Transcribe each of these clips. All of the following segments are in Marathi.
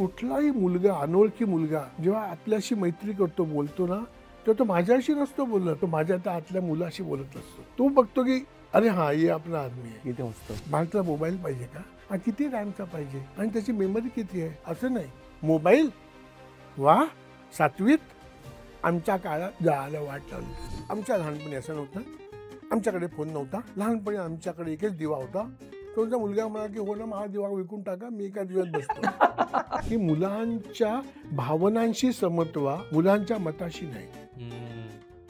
कुठलाही मुलगा, अनोळखी मुलगा जेव्हा आपल्याशी मैत्री करतो, बोलतो ना, तेव्हा तो माझ्याशी नसतो बोलत, तो माझ्या त्या आतल्या मुलाशी बोलत असतो. तो बघतो की अरे हा ये आपला आदमी आहे. किती मस्त. मला मोबाईल पाहिजे का? हा किती रॅमचा पाहिजे आणि त्याची मेमरी किती आहे? असं नाही. मोबाईल वा 7वीत आमच्या काळात जायला वाट लावली. आमच्या लहानपणी असं नव्हतं. आमच्याकडे फोन नव्हता. लहानपणी आमच्याकडे एकच दिवा होता. तो मुलगा म्हणाला की हो ना, हा दिवा विकून टाका, मी एका दिव्यात बसतो. की मुलांच्या भावनांशी समत्वा, मुलांच्या मताशी नाही.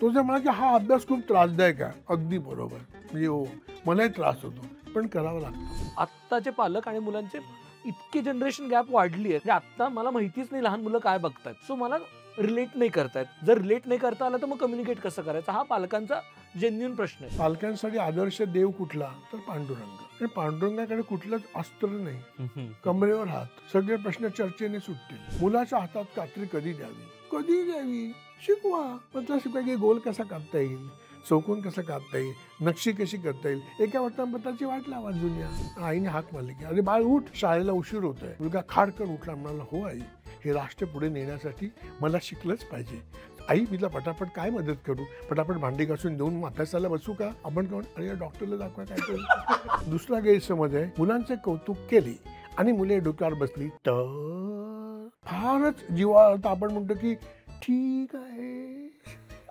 तो जर म्हणाला की हा अभ्यास खूप त्रासदायक आहे, अगदी बरोबर, म्हणजे हो मलाही त्रास होतो, पण करावं लागतं. आत्ताचे पालक आणि मुलांचे इतकी जनरेशन गॅप वाढली आहे. आता मला माहितीच नाही लहान मुलं काय बघतात. सो मला रिलेट नाही करतायत. जर रिलेट नाही करता आलं तर मग कम्युनिकेट कसं करायचं, हा पालकांचा जेन्युइन प्रश्न आहे. पालकांसाठी आदर्श देव कुठला? तर पांडुरंग. आणि पांडुरंगाकडे कुठलंच अस्त्र नाही, कमरेवर हात. सगळे प्रश्न चर्चेने सुटतील. मुलाच्या हातात कात्री कधी द्यावी, कधी द्यावी, शिकवा. पण शिकवा की गोल कसा कापता येईल, चौकोन कसं कापता येईल, नक्षी कशी करता येईल. एका वर्तमानपत्राची वाट लावा जुन्या. आईने हाक मारली की अरे बाळ उठ, शाळेला उशीर होतोय. मुलगा खाडकन उठला, म्हणाला हो आई, हे राष्ट्र पुढे नेण्यासाठी मला शिकलंच पाहिजे. आई मी पटापट काय मदत करू? पटापट भांडी घासून देऊन अभ्यासाला बसू का? आपण कोण? अरे डॉक्टरला दाखवा काय करू. दुसरा गैरसमज आहे, मुलांचे कौतुक केले आणि मुले डोक्यावर बसली तर फारच जीवावर आपण म्हणतो की ठीक आहे.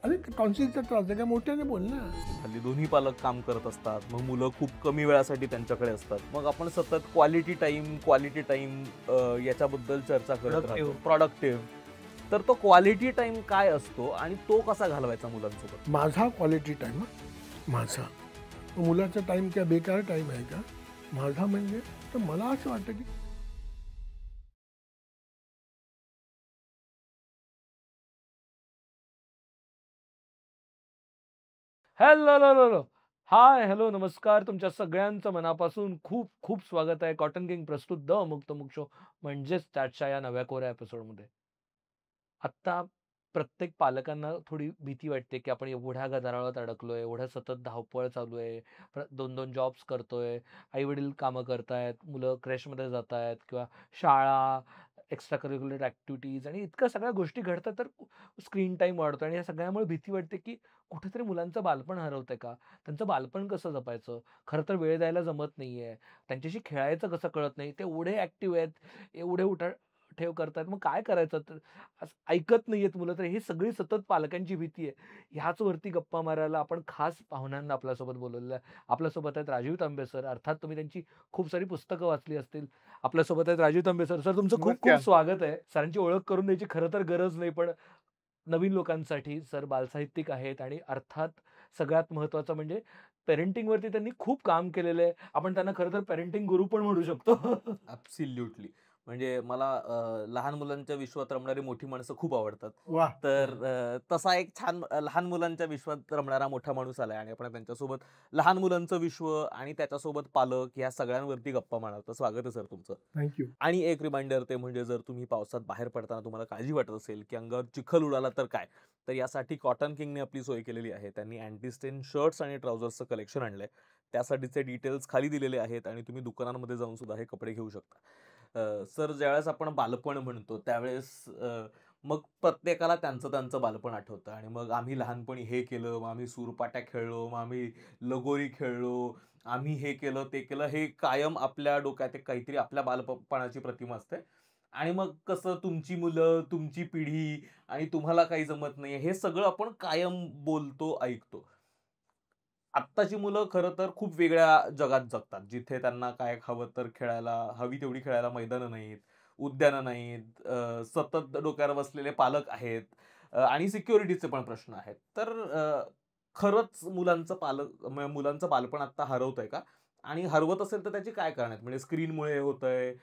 अरे कॉन्सिलचा त्रास आहे का? मोठ्याने बोल ना. हल्ली दोन्ही पालक काम करत असतात, मग मुलं खूप कमी वेळासाठी त्यांच्याकडे असतात. मग आपण सतत क्वालिटी टाइम याच्याबद्दल चर्चा करत राहतो. प्रोडक्टिव्ह. तर तो क्वालिटी टाइम काय असतो आणि तो कसा घालवायचा मुलांसोबत? माझा क्वालिटी टाइम, माझा. मुलाचा टाइम काय बेकार टाइम आहे का? माझा म्हणजे तर मला असं वाटतं की हॅलो हाय हॅलो नमस्कार. तुमच्या सगळ्यांचं मनापासून खूप खूप स्वागत आहे कॉटन किंग प्रस्तुत द मुक्त मुक शो म्हणजेच त्याच्या या नव्या कोऱ्या एपिसोडमध्ये. आत्ता प्रत्येक पालकांना थोडी भीती वाटते की आपण एवढ्या गदारोळात अडकलोय, एवढ्या सतत धावपळ चालू आहे, 2-2 जॉब्स करतोय, आई वडील कामं करतायत, मुलं क्रॅशमध्ये जात आहेत किंवा शाळा, एक्स्ट्रा करिक्युलर ऍक्टिव्हिटीज आणि इतक्या सगळ्या गोष्टी घडतात. तर स्क्रीन टाइम वाढतो आणि या सगळ्यामुळे भीती वाटते की कुठेतरी मुलांचं बालपण हरवतंय का? त्यांचं बालपण कसं जपायचं? खरं तर वेळ द्यायला जमत नाहीये. त्यांच्याशी खेळायचं कसं कळत नाही. ते एवढे ऍक्टिव्ह आहेत, एवढे उठाठेव करतात. मग काय करायचं? तर ऐकत नाहीयेत मुलं. तर ही सगळी सतत पालकांची भीती आहे. ह्याच वरती गप्पा मारायला आपण खास पाहुण्यांना आपल्यासोबत बोलवलेलं आहे. आपल्यासोबत आहेत राजीव तांबे सर. अर्थात तुम्ही त्यांची खूप सारी पुस्तकं वाचली असतील. आपल्यासोबत आहेत राजीव तांबे सर. सर तुमचं खूप खूप स्वागत आहे. सरांची ओळख करून द्यायची खरं तर गरज नाही, पण नवीन लोकांसाठी सर बालसाहित्यिक आहेत आणि अर्थात सगळ्यात महत्त्वाचं म्हणजे पेरेंटिंगवरती त्यांनी खूप काम केलेलं आहे. आपण त्यांना खरं तर पेरेंटिंग गुरु पण म्हणू शकतो. ॲब्सोल्युटली. म्हणजे मला लहान मुलांच्या विश्वात रमणारी मोठी माणसं खूप आवडतात. वा. तर तसा एक छान लहान मुलांच्या विश्वात रमणारा मोठा माणूस आलाय आणि आपण त्यांच्यासोबत लहान मुलांचं विश्व आणि त्याच्यासोबत पालक ह्या सगळ्यांवरती गप्पा मारणार. तर स्वागत आहे सर तुमचं. थँक्यू. आणि एक रिमाइंडर ते म्हणजे जर तुम्ही पावसात बाहेर पडताना तुम्हाला काळजी वाटत असेल की अंगावर चिखल उडाला तर काय, तर यासाठी कॉटन किंगने आपली सोय केलेली आहे. त्यांनी अँटी स्टेन शर्ट्स आणि ट्राउझर्सचं कलेक्शन आणलंय. त्यासाठीचे डिटेल्स खाली दिलेले आहेत आणि तुम्ही दुकानांमध्ये जाऊन सुद्धा हे कपडे घेऊ शकता. सर ज्यावेळेस आपण बालपण म्हणतो त्यावेळेस मग प्रत्येकाला त्यांचं त्यांचं बालपण आठवतं आणि मग आम्ही लहानपणी हे केलं, मग आम्ही सूरपाट्या खेळलो, मग आम्ही लगोरी खेळलो, आम्ही हे केलं ते केलं, हे कायम आपल्या डोक्यात एक काहीतरी आपल्या बालपणाची प्रतिमा असते. आणि मग कसं तुमची मुलं, तुमची पिढी आणि तुम्हाला काही जमत नाही, हे सगळं आपण कायम बोलतो, ऐकतो. आत्ताची मुलं खरं तर खूप वेगळ्या जगात जगतात, जिथे त्यांना काय हवं तर खेळायला, हवी तेवढी खेळायला मैदानं नाहीत, उद्यानं नाहीत, सतत डोक्यावर बसलेले पालक आहेत आणि सिक्युरिटीचे पण प्रश्न आहेत. तर खरंच मुलांचं बालपण आत्ता हरवतंय का? आणि हरवत असेल तर त्याची काय कारणं आहेत? म्हणजे स्क्रीनमुळे होतंय,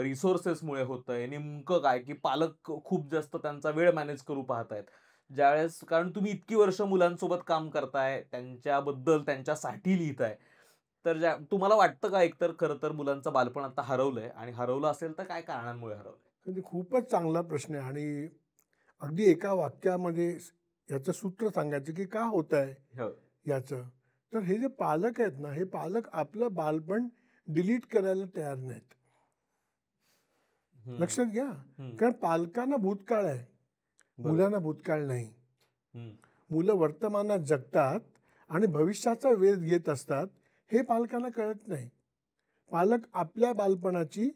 रिसोर्सेसमुळे होतंय, नेमकं काय? की पालक खूप जास्त त्यांचा वेळ मॅनेज करू पाहतायत. ज्यावेळेस कारण तुम्ही इतकी वर्ष मुलांसोबत काम करताय, त्यांच्याबद्दल, त्यांच्यासाठी लिहिताय. तर तुम्हाला वाटतं का एकतर खरं तर मुलांचं बालपण आता हरवलंय आणि हरवलं असेल तर काय कारणांमुळे हरवलंय? म्हणजे खूपच चांगला प्रश्न आहे आणि अगदी एका वाक्यामध्ये याचं सूत्र सांगायचं की का होत आहे हो. याचं. तर हे जे पालक आहेत ना, हे पालक आपलं बालपण डिलीट करायला तयार नाहीत. लक्षात घ्या. कारण पालकांना भूतकाळ आहे, मुलांना भूतकाळ नाही. मुलं वर्तमानात जगतात आणि भविष्याचा वेध घेत असतात, हे पालकांना कळत नाही. पालक आपल्या बालपणाची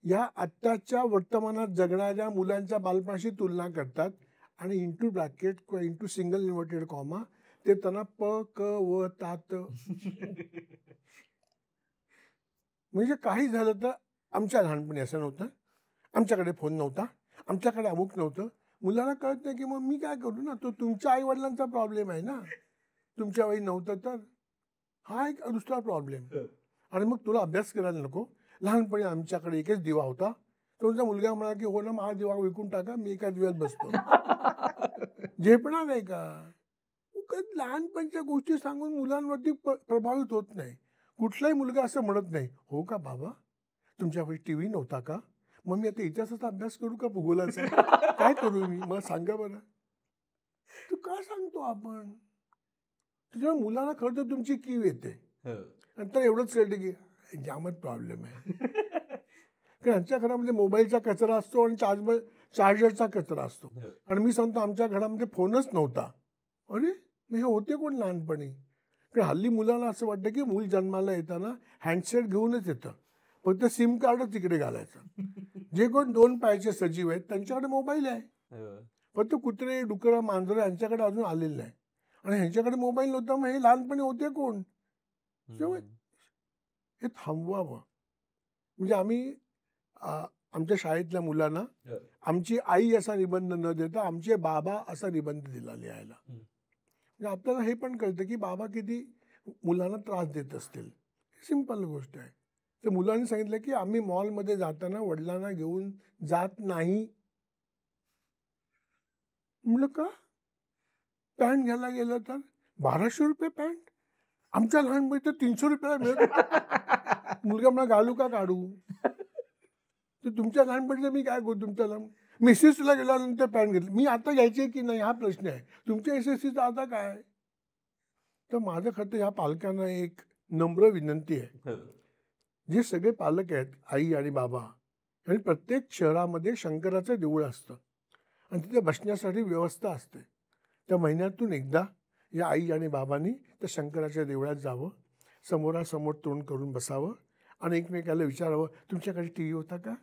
या आत्ताच्या वर्तमानात जगणाऱ्या मुलांच्या बालपणाशी तुलना करतात आणि इंटू ब्रॅकेट किंवा इंटू सिंगल इन्व्हर्टेड कॉमा ते त्यांना प क व तात म्हणजे काही झालं तर आमच्या लहानपणी असं नव्हतं, आमच्याकडे फोन नव्हता, आमच्याकडे अमुक नव्हतं. मुलांना कळत नाही की मग मी काय करू ना, तो तुमच्या आई वडिलांचा प्रॉब्लेम आहे ना, तुमच्या वेळी नव्हतं तर हा एक दुसरा प्रॉब्लेम. आणि मग तुला अभ्यास करायला नको, लहानपणी आमच्याकडे एकच दिवा होता, तुमचा मुलगा म्हणाला की हो ना, माझा दिवा विकून टाका, मी एका दिव्यात बसतो. झेपणार नाही का? लहानपणच्या गोष्टी सांगून मुलांवरती प्रभावित होत नाही. कुठलाही मुलगा असं म्हणत नाही, हो का बाबा तुमच्याकडे टीव्ही नव्हता का, मग मी आता इतिहासाचा अभ्यास करू का भूगोलाचा, काय करू मी, मग सांगा बरं. तू का सांगतो आपण? त्याच्यामुळे मुलांना खरं तर तुमची कीव येते. नंतर एवढंच कळतं की जामच प्रॉब्लेम आहे. कारण आमच्या घरामध्ये मोबाईलचा कचरा असतो आणि चार्जरचा कचरा असतो. आणि मी सांगतो आमच्या घरामध्ये फोनच नव्हता. अरे हे होते कोण लहानपणी? कारण हल्ली मुलांना असं वाटतं की मूल जन्माला येताना हँडसेट घेऊनच येतं, फक्त सिम कार्डच तिकडे घालायचं. जे कोण 2 पायाचे सजीव आहेत त्यांच्याकडे मोबाईल आहे, फक्त कुत्रे डुकरं मांजरं यांच्याकडे अजून आलेलं नाही. आणि ह्यांच्याकडे मोबाईल नव्हता, मग हे लहानपणी होते कोण? हे थांबवावं. म्हणजे आम्ही आमच्या शाळेतल्या मुलांना आमची आई असा निबंध न देता आमचे बाबा असा निबंध दिला लिहायला. म्हणजे आपल्याला हे पण कळतं की बाबा किती मुलांना त्रास देत असतील. सिंपल गोष्ट आहे. तर मुलांनी सांगितलं की आम्ही मॉलमध्ये जाताना वडिलांना घेऊन जात नाही. म्हणलं का? पॅन्ट घ्यायला गेलं तर 1200 रुपये पॅन्ट, आमच्या लहानपणी तर 300 रुपयाला मिळत. मुलगा मला घालू का काढू? तर तुमच्या लहानपणीचं मी काय करू? तुमच्या मिसेसला गेल्यानंतर पॅन्ट घेतली, मी आता घ्यायची की नाही हा प्रश्न आहे. तुमच्या SSCचं आता काय? तर माझं खरं तर ह्या पालकांना एक नम्र विनंती आहे. जे सगळे पालक आहेत, आई आणि बाबा, आणि प्रत्येक शहरामध्ये शंकराचं देऊळ असतं आणि तिथे बसण्यासाठी व्यवस्था असते. त्या महिन्यातून एकदा या आई आणि बाबांनी त्या शंकराच्या देवळात जावं, समोरासमोर तोंड करून बसावं आणि एकमेकाला विचारावं, तुमच्याकडे टी व्ही होता का?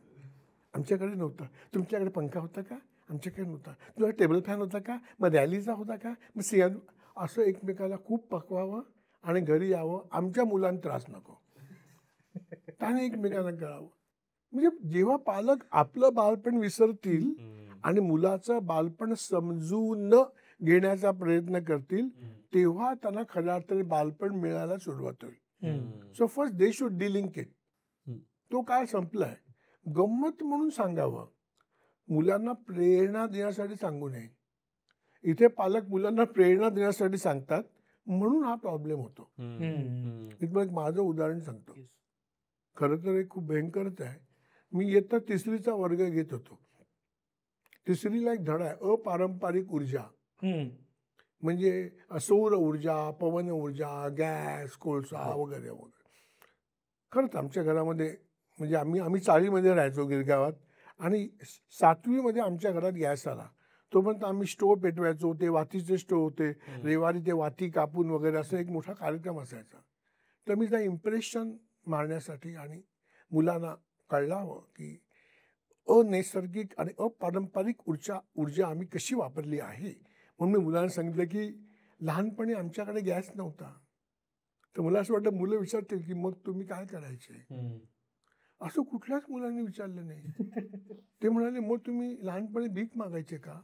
आमच्याकडे नव्हता. तुमच्याकडे पंखा होता का? आमच्याकडे नव्हता. तुझा टेबल फॅन होता का? मग रॅलीचा होता का? मग सियान. असं एकमेकाला खूप पकवावं आणि घरी यावं. आमच्या मुलांना त्रास नको, त्याने एकमेकांना कळावं. म्हणजे जेव्हा पालक आपलं बालपण विसरतील आणि मुलाचं बालपण समजून घेण्याचा प्रयत्न करतील, तेव्हा त्यांना खऱ्या अर्थाने बालपण मिळायला सुरुवात होईल. So first they should D-Link it. तो काळ संपलाय. गंमत म्हणून सांगावं, मुलांना प्रेरणा देण्यासाठी सांगू नये. इथे पालक मुलांना प्रेरणा देण्यासाठी सांगतात, म्हणून हा प्रॉब्लेम होतो. एक माझं उदाहरण सांगतो. खरं तर हे खूप भयंकरच आहे. मी इयत्ता 3रीचा वर्ग घेत होतो. 3रीला एक धडा आहे, अपारंपरिक ऊर्जा. म्हणजे सौर ऊर्जा, पवन ऊर्जा, गॅस, कोळसा वगैरे वगैरे. खरंच आमच्या घरामध्ये म्हणजे आम्ही चाळीमध्ये राहायचो गिरगावात, आणि 7वीमध्ये आमच्या घरात गॅस आला. तोपर्यंत आम्ही स्टोव पेटवायचो, ते वातीचे स्टोव होते, रविवारी ते वाती कापून वगैरे असं एक मोठा कार्यक्रम असायचा. तर मी त्या इम्प्रेशन मारण्यासाठी आणि मुलांना कळावं की अनैसर्गिक आणि अपारंपरिक ऊर्जा आम्ही कशी वापरली आहे, म्हणून मी मुलांना सांगितलं की लहानपणी आमच्याकडे गॅस नव्हता. तर मला असं वाटतं मुलं विचारतील की मग तुम्ही काय करायचे? असं कुठल्याच मुलांनी विचारलं नाही. ते म्हणाले मग तुम्ही लहानपणी भीक मागायचे का?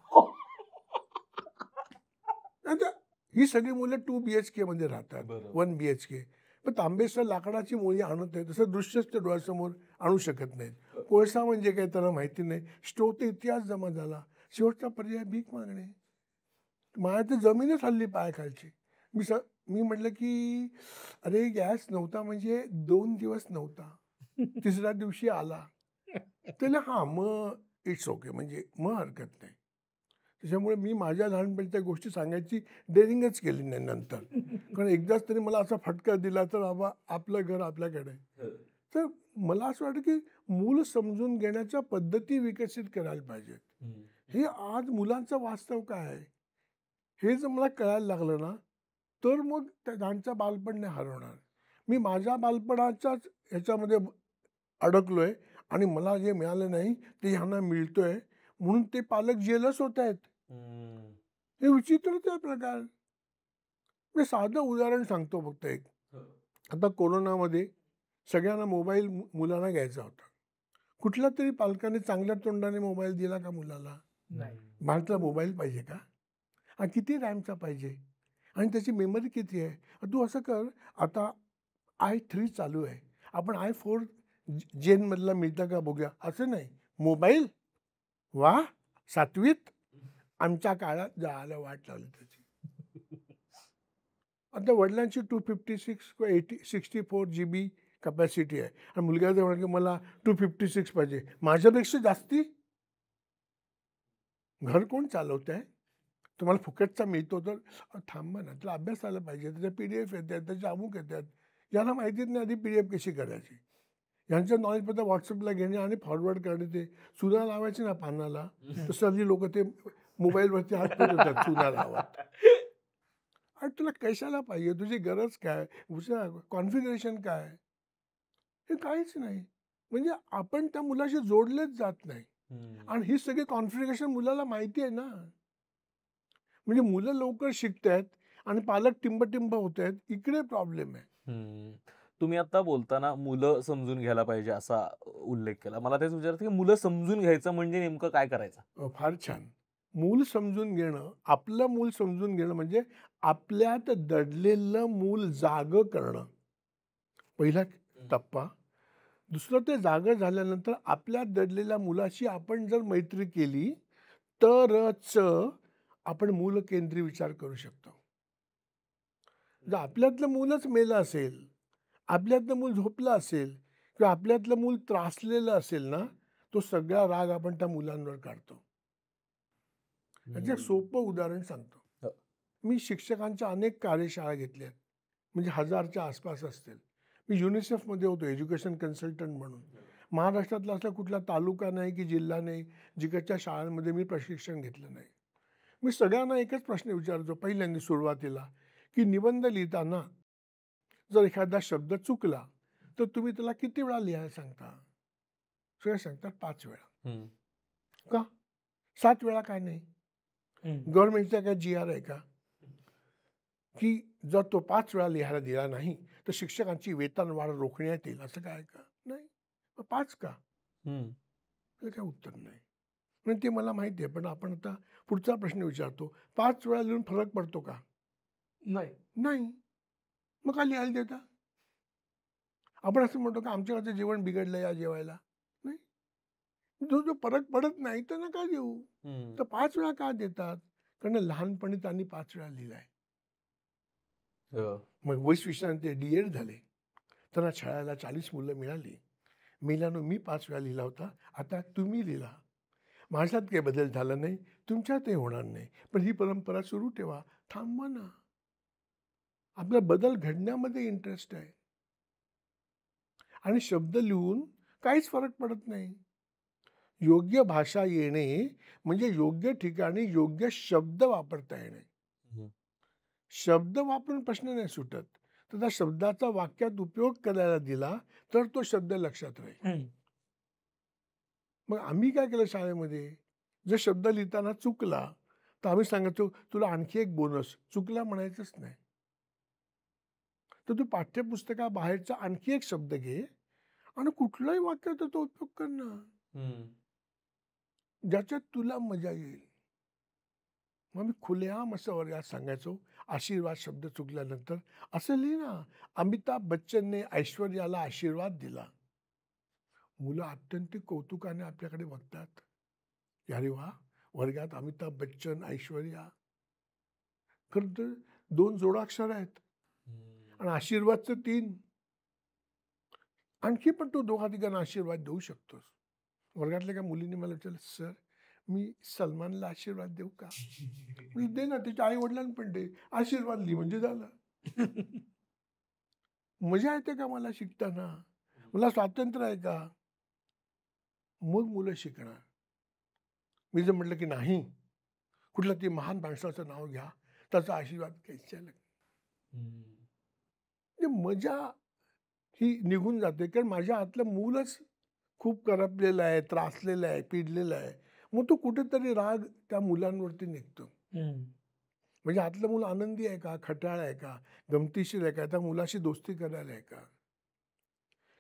ही सगळी मुलं 2 BHK मध्ये राहतात, 1 BHK. पण तांबेसर लाकडाची मोळी आणत नाही, तसं दृश्यच ते डोळ्यासमोर आणू शकत नाहीत. कोळसा म्हणजे काय त्यांना माहिती नाही. स्टोव तर इतिहास जमा झाला. शेवटचा पर्याय भीक मागणे. माझ्या तर जमीनच हल्ली पायाखालची. मी म्हटलं की अरे गॅस नव्हता म्हणजे 2 दिवस नव्हता, 3ऱ्या दिवशी आला. त्याला हा मग इट्स ओके, म्हणजे मग हरकत नाही. त्याच्यामुळे मी माझ्या लहानपणीच्या गोष्टी सांगायची डेअरिंगच केली नाही नंतर. कारण एकदाच तरी मला असा फटका दिला तर बाबा आपलं घर आपल्याकडे. तर मला असं वाटतं की मूल समजून घेण्याच्या पद्धती विकसित करायला पाहिजेत. हे आज मुलांचं वास्तव काय आहे हे जर मला कळायला लागलं ना, तर मग त्यांचं बालपण नाही हरवणार. मी माझ्या बालपणाच्याच ह्याच्यामध्ये अडकलोय आणि मला जे मिळालं नाही ते ह्यांना मिळतोय म्हणून ते पालक जेलस होत आहेत. हे विचित्रच आहे प्रकार. मी साधं उदाहरण सांगतो फक्त एक. आता कोरोनामध्ये सगळ्यांना मोबाईल मुलांना घ्यायचा होता. कुठल्या तरी पालकाने चांगल्या तोंडाने मोबाईल दिला का मुलाला? नाही. माझा मोबाईल पाहिजे का? हा किती रॅमचा पाहिजे आणि त्याची मेमरी किती आहे? तू असं कर, आता i3 चालू आहे, आपण i4 जेन मधला मिळतं का बघूया. असं नाही, मोबाईल वा 7वीत आमच्या काळात जायला वाट लावली त्याची. आता वडिलांची 256 किंवा 64 GB कॅपॅसिटी आहे आणि मुलग्याचं म्हणा की मला 256 पाहिजे. माझ्यापेक्षा जास्ती घर कोण चालवत आहे? तुम्हाला फुकटचा मिळतो तर थांबा ना, त्याला अभ्यास आला पाहिजे. त्याच्या PDF येतात, त्याचे अमुक येतात. यांना माहितीच नाही आधी PDF कशी करायची. यांचं नॉलेज पत्र व्हॉट्सअपला घेणे आणि फॉरवर्ड करणे. ते चुना लावायचे ना पानाला, तसं हल्ली लोक ते मोबाईलवरती हात फिरवतात चुना लावत. आणि तुला कशाला पाहिजे? तुझी गरज काय? कॉन्फिगरेशन काय? हे काहीच नाही. म्हणजे आपण त्या मुलाशी जोडलेच जात नाही. आणि ही सगळी कॉन्फिगरेशन मुलाला माहिती आहे ना. म्हणजे मुलं लवकर शिकतायत आणि पालक टिंब होत आहेत. इकडे प्रॉब्लेम आहे. तुम्ही आता बोलताना मुलं समजून घ्यायला पाहिजे असा उल्लेख केला. मला तेच विचारायचं की मुलं समजून घ्यायचं म्हणजे नेमकं काय करायचं? फार छान. मूल समजून घेणं, आपलं मूल समजून घेणं म्हणजे आपल्यात दडलेलं मूल जागं करणं, पहिला टप्पा. दुसरं, ते जागं झाल्यानंतर आपल्यात दडलेल्या मुलाशी आपण जर मैत्री केली तरच आपण मूलकेंद्री विचार करू शकतो. जर आपल्यातलं मूलच मेलं असेल, आपल्यातलं मूल झोपलं असेल किंवा आपल्यातलं मूल त्रासलेलं असेल ना, तो सगळा राग आपण त्या मुलांवर काढतो. याचं एक सोपं उदाहरण सांगतो. मी शिक्षकांच्या अनेक कार्यशाळा घेतल्या आहेत, म्हणजे 1000च्या आसपास असतील. मी युनिसेफमध्ये होतो एज्युकेशन कन्सल्टंट म्हणून. महाराष्ट्रातला असला कुठला तालुका नाही की जिल्हा नाही जिकडच्या शाळांमध्ये मी प्रशिक्षण घेतलं नाही. मी सगळ्यांना एकच प्रश्न विचारतो पहिल्यांदा सुरुवातीला, की निबंध लिहिताना जर एखादा शब्द चुकला तर तुम्ही त्याला किती वेळा लिहायला सांगता? सगळे सांगतात 5 वेळा. का? 7 वेळा का नाही? गव्हर्नमेंटचा काय GR आहे का की जर तो 5 वेळा लिहायला दिला नाही तर शिक्षकांची वेतनवाढ रोखण्यात येईल, असं काय का? नाही. 5 का? काय उत्तर नाही. म्हणजे ते मला माहिती आहे. पण आपण आता पुढचा प्रश्न विचारतो, 5 वेळा लिहून फरक पडतो का? नाही. नाही. मग का लिहायला देता? आपण असं म्हणतो का आमच्याकडचं जेवण बिघडलं या जेवायला? नाही. जो फरक पडत नाही तर नका देऊ. तर 5 वेळा का देतात? कारण लहानपणी त्यांनी 5 वेळा लिहिलाय. मग 20 विषयांचे D.Ed झाले. त्यांना शाळेला 40 मुलं मिळाली. मेल्यानं मी 5 वेळा लिहिला होता, आता तुम्ही लिहिला. माझ्यात काही बदल झाला नाही, तुमच्यातही होणार नाही. पण ही परंपरा सुरू ठेवा. थांबवा ना. आपला बदल घडण्यामध्ये इंटरेस्ट आहे. आणि शब्द लिहून काहीच फरक पडत नाही. योग्य भाषा येणे म्हणजे योग्य ठिकाणी योग्य शब्द वापरता येणे. शब्द वापरून प्रश्न नाही सुटत, तर त्या शब्दाचा वाक्यात उपयोग करायला दिला तर तो शब्द लक्षात राहील. मग आम्ही काय केलं शाळेमध्ये, जर शब्द लिहिताना चुकला तर आम्ही सांगायचो तुला आणखी एक बोनस, चुकला म्हणायचंच नाही. तर तू पाठ्यपुस्तकाबाहेरचा आणखी एक शब्द घे आणि कुठलाही वाक्याचा तो उपयोग कर ना, ज्याच्यात तुला मजा येईल. मग मी खुलेआम असं वर्गात सांगायचो, आशीर्वाद शब्द चुकल्यानंतर असं लिही ना, अमिताभ बच्चनने ऐश्वर्याला आशीर्वाद दिला. मुलं अत्यंत कौतुकाने आपल्याकडे बघतात, अरे वा, वर्गात अमिताभ बच्चन, ऐश्वर्या. खरं तर 2 जोडाक्षर आहेत आणि आशीर्वादचं 3. आणखी पण तू दोघा-तिघांना आशीर्वाद देऊ शकतोस. वर्गातल्या एका मुलीने मला विचारलं, सर मी सलमानला आशीर्वाद देऊ का? मी दे ना, त्याच्या आई वडिलांना पण दे, आशीर्वाद लिही म्हणजे झालं. मजा येते का मला शिकताना? मला स्वातंत्र्य आहे का? मग मुलं शिकणार. मी जर म्हटलं की नाही, कुठल्या तरी महान माणसाचं नाव घ्या, त्याचा आशीर्वाद घ्यायचा, म्हणजे मजा ही निघून जाते. कारण माझ्या आतलं मूलच खूप करपलेलं आहे, त्रासलेलं आहे, पिडलेलं आहे. मग तो कुठेतरी राग त्या मुलांवरती निघतो. म्हणजे आतलं मूल आनंदी आहे का, खट्याळ आहे का, गमतीशीर आहे का, त्या मुलाशी दोस्ती करायला आहे का?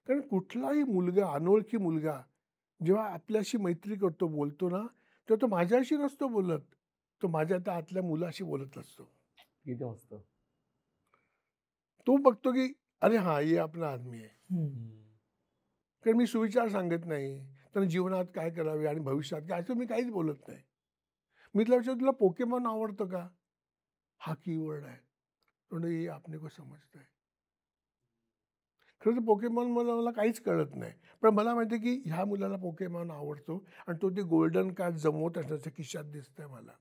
कारण कुठलाही मुलगा, अनोळखी मुलगा जेव्हा आपल्याशी मैत्री करतो, बोलतो ना, तर तो माझ्याशी नसतो बोलत, तो माझ्या त्या आतल्या मुलाशी बोलत असतो. किती मस्त. तो बघतो की अरे हा ये आपला आदमी आहे. कारण मी सुविचार सांगत नाही, तर जीवनात काय करावे आणि भविष्यात काय, असं मी काहीच बोलत नाही. मी तुला तुला पोकेमॉन आवडतं का? हा कीवर्ड आहे. म्हणजे ये आपने को समजता है. खरं तर पोकेमॉन मला काहीच कळत नाही, पण मला माहिती आहे की ह्या मुलाला पोकेमॉन आवडतो आणि तो ते गोल्डन कार्ड जमवत त्याच्या खिशात दिसतंय मला.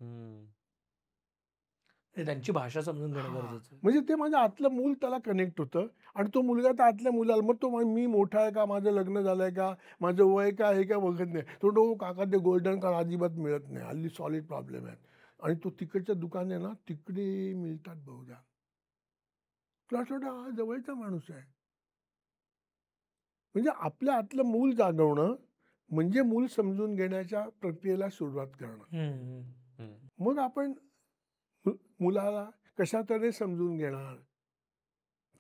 त्यांची भाषा समजून घेणं गरजेचं आहे. म्हणजे ते माझ्या आतलं मूल त्याला कनेक्ट होतं आणि तो मुलगा त्या आतल्या मुलाला, मग तो मी मोठा आहे का, माझं लग्न झालंय का, माझं वय काय हे काय बघत नाही. तो काका ते गोल्डन कार्ड अजिबात मिळत नाही, हल्ली सॉलिड प्रॉब्लेम आहे. आणि तो तिकडच्या दुकान आहे ना, तिकडे मिळतात बहुधा. तुला छोटा हा जवळचा माणूस आहे. म्हणजे आपल्या आतलं मूल जागवणं म्हणजे मूल समजून घेण्याच्या प्रक्रियेला सुरुवात करणं. मग आपण मुलाला कशा तऱ्हे समजून घेणार,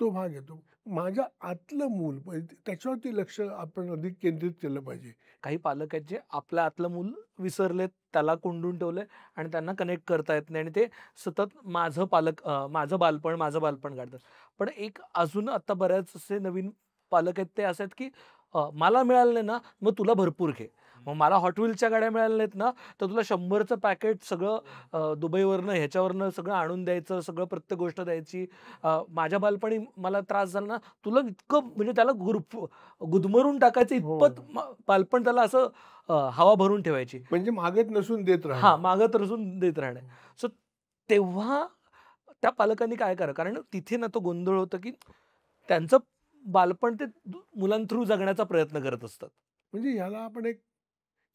तो भाग येतो. माझ्या आतलं मूल त्याच्यावरती लक्ष आपण अधिक केंद्रित केलं पाहिजे. काही पालक आहेत जे आपल्या आतलं मूल विसरलेत, त्याला कोंडून ठेवलंय आणि त्यांना कनेक्ट करता येत नाही आणि ते सतत माझं बालपण काढतात. पण एक अजून आता बऱ्याच असे नवीन पालक आहेत ते असे आहेत की मला मिळालं नाही ना, मग तुला भरपूर घे. मग मला हॉट व्हीलच्या गाड्या मिळाल्या नाहीत ना, तर तुला 100चं पॅकेट सगळं दुबईवरनं ह्याच्यावरनं सगळं आणून द्यायचं, सगळं प्रत्येक गोष्ट द्यायची. माझ्या बालपणी मला त्रास झाला ना, तुला इतकं म्हणजे त्याला गुदमरून टाकायचं इतपत बालपण त्याला असं हवा भरून ठेवायची. म्हणजे मागत नसून देत राहा. हा, मागत नसून देत राहणे. सो तेव्हा त्या पालकांनी काय करावं, कारण तिथे ना तो गोंधळ होतो की त्यांचं बालपण ते मुलांथ्रू जगण्याचा प्रयत्न करत असतात. म्हणजे ह्याला आपण एक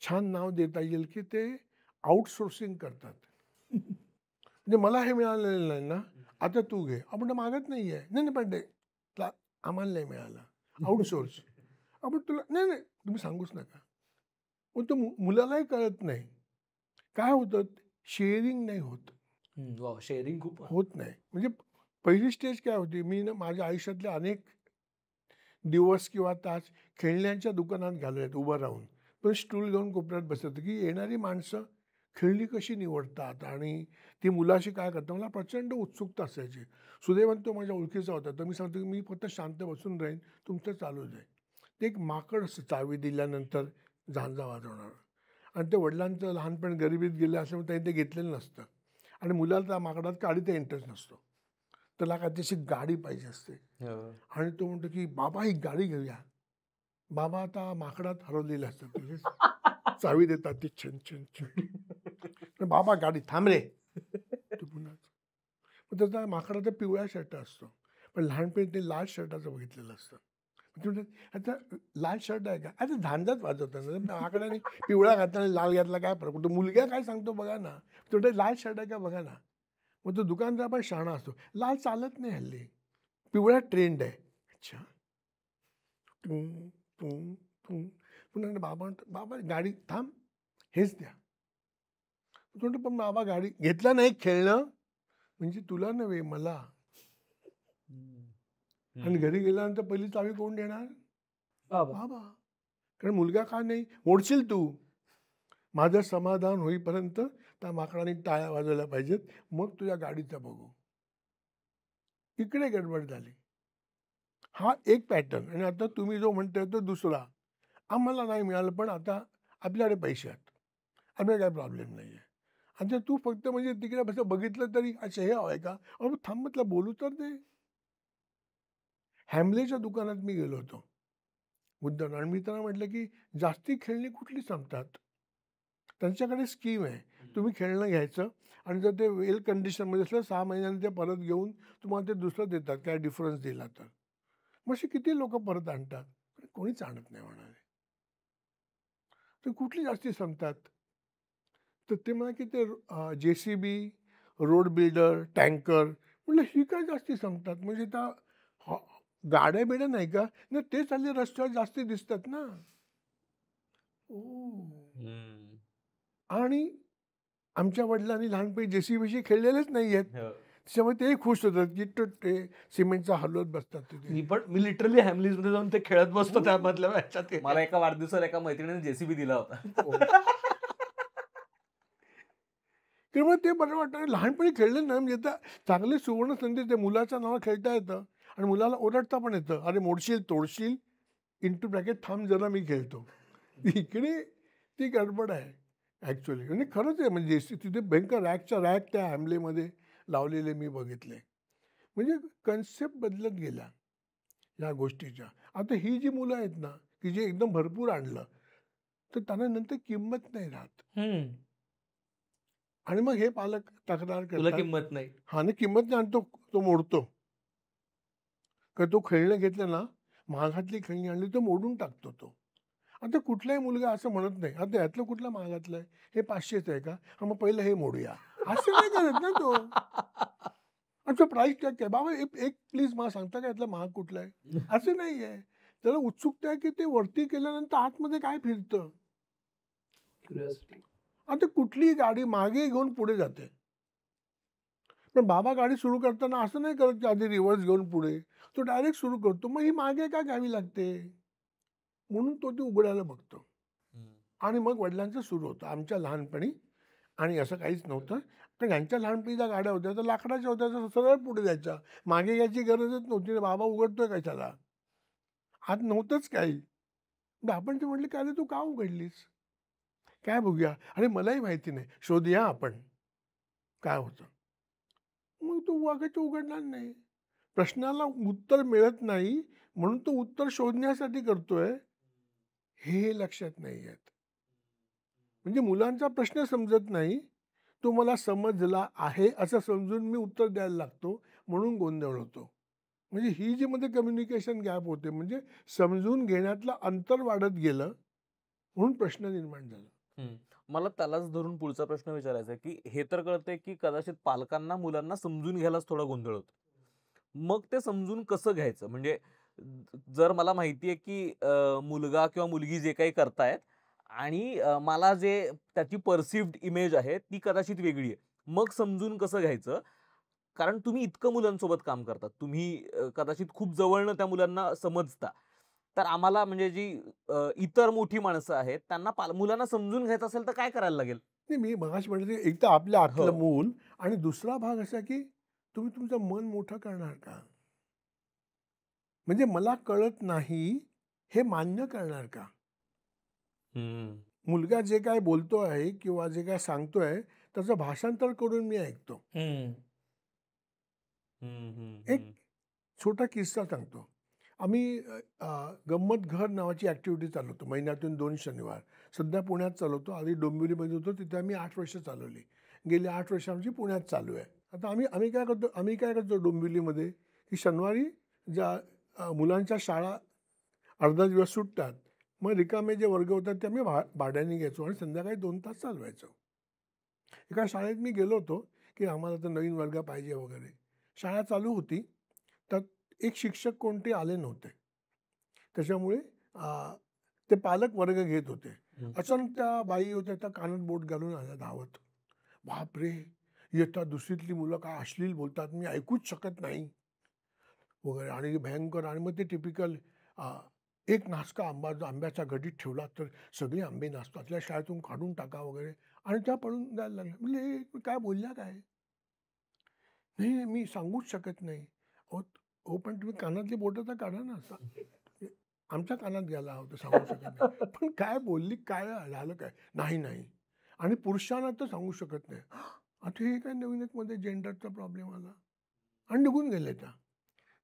छान नाव देता येईल की ते आउटसोर्सिंग करतात. म्हणजे मला हे मिळालेलं नाही ना, आता तू घे. आपण मागत नाहीये, नाही पण ते आम्हाला नाही मिळालं, आउटसोर्स. आपण तुला नाही तुम्ही सांगूच नका. पण तो मुलालाही कळत नाही. काय होतं, शेअरिंग नाही होत. शेअरिंग खूप होत नाही. म्हणजे पहिली स्टेज काय होती, मी ना माझ्या आयुष्यातले अनेक दिवस किंवा तास खेळण्यांच्या दुकानात घालवलेत उभं राहून. पण स्टूल घेऊन कोपऱ्यात बसत की येणारी माणसं खेळणी कशी निवडतात आणि ती मुलाशी काय करतात, मला प्रचंड उत्सुकता असायची. सुदैवाने तो माझ्या ओळखीचा होता, तर मी सांगतो की मी फक्त शांत बसून राहीन, तुमचं चालू जाईल. ते एक माकड असतं चावी दिल्यानंतर झांजा वाजवणार, आणि ते वडिलांचं लहानपण गरिबीत गेलं असल्यामुळे त्यांनी ते घेतलेलं नसतं आणि मुलाला त्या माकडात काडीचा इंटरेस्ट नसतो. त्याला काय तशी गाडी पाहिजे असते आणि तो म्हणतो की बाबा ही गाडी घेऊया. बाबा आता माकडात हरवलेले असतात, तुझे चावी देतात ती छन छन छन. बाबा गाडी थांब रे. तो पुन्हा मग त्याचा माकडाचा पिवळ्या शर्ट असतो, पण लहानपणी ते लाल शर्टाचं बघितलेलं असतं. आता लाल शर्ट आहे का, आता झांजाच वाजवतात माकडाने पिवळा घातला लाल घातला काय फरक पडतो. मुलगा काय सांगतो बघा ना, तो लाल शर्ट आहे का बघा ना. मग तो दुकानदार पण शहाणा असतो, लाल चालत नाही हल्ली, पिवळा ट्रेंड आहे. अच्छा. पुन्हा बाबा गाडी थांब, हेच द्या. पण बाबा गाडी घेतला नाही, खेळणं म्हणजे तुला नव्हे मला. आणि घरी गेल्यानंतर पहिली चावी कोण देणार, बाबा. कारण मुलगा का नाही, मोडशील तू. माझं समाधान होईपर्यंत त्या माकडाने टाळ्या वाजवल्या पाहिजेत, मग तुझ्या गाडीचा बघू. इकडे गडबड झाली. हा एक पॅटर्न. आणि आता तुम्ही जो म्हणताय तो दुसरा, आम्हाला नाही मिळालं पण आता आपल्याकडे पैसे आहेत, आपल्याला काय प्रॉब्लेम नाही आहे. आता तू फक्त म्हणजे तिकडे बस बघितलं तरी अच्छा हे हवंय का, अहो थांब म्हटलं बोलू तर दे. हॅमलेच्या दुकानात मी गेलो होतो मुद्दाम, आणि मी त्यांना म्हटलं की जास्ती खेळणी कुठली संपतात, त्यांच्याकडे स्कीम आहे, तुम्ही खेळणं घ्यायचं आणि जर ते वेल कंडिशनमध्ये असलं 6 महिन्यांनी ते परत घेऊन तुम्हाला ते दुसरं देतात, काय डिफरन्स दिला तर. मग असे किती लोक परत आणतात. कोणीच आणत नाही म्हणाले. तर कुठली जास्ती सांगतात? तर ते म्हणा की ते JCB, रोड बिल्डर, टँकर. म्हटलं ही काय जास्ती सांगतात? म्हणजे त्या गाड्या बिड्या नाही का? नाही, ते चालले रस्त्यावर जास्ती दिसतात ना. ओ. आणि आमच्या वडिलांनी लहानपणी JCBशी खेळलेलेच नाही आहेत. त्याच्यामुळे तेही खुश होतात की ते सिमेंटचा हलवत बसतात तिथे. मी लिटरली हॅमलीज मध्ये जाऊन ते खेळत बसतो त्यामधल्या ह्याच्यात. मला एका वाढदिवसाला एका मैत्रिणीने JCB दिला होता. त्यामुळे ते बरं वाटतं. लहानपणी खेळले ना, म्हणजे आता चांगली सुवर्ण संधी, ते मुलाच्या नावावर खेळता येतं आणि मुलाला ओरडता पण येतं, अरे मोडशील तोडशील, इंटू ब्रॅकेट थांब जरा मी खेळतो. इकडे ती गडबड आहे ॲक्च्युली. म्हणजे खरंच आहे, म्हणजे तिथे भयंकर रॅकच्या रॅक त्या हॅमलेमध्ये लावलेले मी बघितले. म्हणजे कन्सेप्ट बदलत गेल्या या गोष्टीच्या. आता ही जी मुलं आहेत ना, की जे एकदम भरपूर आणलं, तर त्यांना नंतर किंमत नाही राहत. आणि मग हे पालक तक्रार तुला करतात, किंमत नाही. हा ना, किंमत नाही, आणतो तो मोडतो. का तो खेळणं घेतलं ना, महागातली खेळणी आणली तर मोडून टाकतो तो. आता कुठलाही मुलगा असं म्हणत नाही, आता यातलं कुठलं महागातलं आहे, हे 500चं आहे का, हा मग पहिलं हे मोडूया, असं नाही करत ना तो. अच्छा प्राईस टॅग काय बाबा, एक प्लीज मला सांगता का यातलं महाग कुठलं आहे? असं नाही आहे. त्याला उत्सुकता आहे की ते वरती केल्यानंतर आतमध्ये काय फिरतं. आता कुठलीही गाडी मागे घेऊन पुढे जाते, पण बाबा गाडी सुरू करताना असं नाही करत की आधी रिव्हर्स घेऊन पुढे, तो डायरेक्ट सुरू करतो. मग ही मागे का घ्यावी लागते? म्हणून तो ती उघडायला बघतो. आणि मग वडिलांचं सुरू होतं आमच्या लहानपणी. आणि असं काहीच नव्हतं, कारण यांच्या लहानपणी ज्या गाड्या होत्या त्या लाकडाच्या होत्या, तर सरळ पुढे जायच्या, मागे याची गरजच नव्हती. बाबा उघडतोय कशाला, आत नव्हतंच काही. आपण ते म्हटलं, काय रे तू का उघडलीस, काय बघूया, अरे मलाही माहिती नाही, शोधूया आपण काय होतं. मग तो वागायचं उघडणार नाही. प्रश्नाला उत्तर मिळत नाही म्हणून तो उत्तर शोधण्यासाठी करतोय, हे लक्षात नाही येत. म्हणजे मुलांचा प्रश्न समजत नाही, तो मला समजला आहे असं समजून मी उत्तर द्यायला लागतो, म्हणून गोंधळ होतो. म्हणजे ही जी मध्ये कम्युनिकेशन गॅप होते, म्हणजे समजून घेण्यातलं अंतर वाढत गेलं, म्हणून प्रश्न निर्माण झाला. मला त्यालाच धरून पुढचा प्रश्न विचारायचा आहे की हे तर कळतंय की कदाचित पालकांना मुलांना समजून घ्यायलाच थोडा गोंधळ होतो. मग ते समजून कसं घ्यायचं? म्हणजे जर मला माहितीये की मुलगा किंवा मुलगी जे काही करतायत आणि मला जे त्याची परसिव्ड इमेज आहे ती कदाचित वेगळी आहे, मग समजून कसं घ्यायचं? कारण तुम्ही इतकं मुलांसोबत काम करतात, तुम्ही कदाचित खूप जवळनं त्या मुलांना समजता. तर आम्हाला म्हणजे जी इतर मोठी माणसं आहेत त्यांना मुलांना समजून घ्यायचं असेल तर काय करायला लागेल? नाही, मी मगाशी म्हटलं की एक तर आपल्या आतलं हो. मूल, आणि दुसरा भाग असा की तुम्ही तुमचं मन मोठं करणार का? म्हणजे मला कळत नाही हे मान्य करणार का? मुलगा जे काय बोलतो आहे किंवा जे काय सांगतोय त्याचं भाषांतर करून मी ऐकतो. एक छोटा किस्सा सांगतो. आम्ही गंमत घर नावाची ॲक्टिव्हिटी चालवतो महिन्यातून 2 शनिवार. सध्या पुण्यात चालवतो, आधी डोंबिवलीमध्ये होतो, तिथे आम्ही 8 वर्ष चालवली. गेली 8 वर्ष आमची पुण्यात चालू आहे. आता आम्ही काय करतो डोंबिवलीमध्ये, की शनिवारी ज्या मुलांच्या शाळा अर्धा दिवस सुटतात, मग रिकामे जे वर्ग होतात ते आम्ही भाड्याने घ्यायचो आणि संध्याकाळी 2 तास चालवायचो. एका शाळेत मी गेलो होतो की आम्हाला तर नवीन वर्ग पाहिजे वगैरे. शाळा चालू होती, तर एक शिक्षक कोणते आले नव्हते, त्याच्यामुळे ते पालक वर्ग घेत होते. अचानक त्या बाई होत्या, त्या कानात बोट घालून आल्या धावत. बापरे, येता दुसरीतली मुलं काय अश्लील बोलतात, मी ऐकूच शकत नाही वगैरे, आणि भयंकर. आणि मग ते टिपिकल एक नासका आंब्याच्या घडीत ठेवला तर सगळे आंबे नासतात, त्या शाळेतून काढून टाका वगैरे, आणि त्या पळून जायला लागल्या. म्हणजे काय बोलल्या काय? नाही मी सांगूच शकत नाही. हो पण तुम्ही कानातली बोटं तर काढा ना. आमच्या कानात गेला होता, सांगू शकत नाही. पण काय बोलली, काय झालं काय? नाही. आणि पुरुषांना तर सांगू शकत नाही. आता हे काय नवीन एक मध्ये जेंडरचा प्रॉब्लेम आला आणि निघून गेले त्या.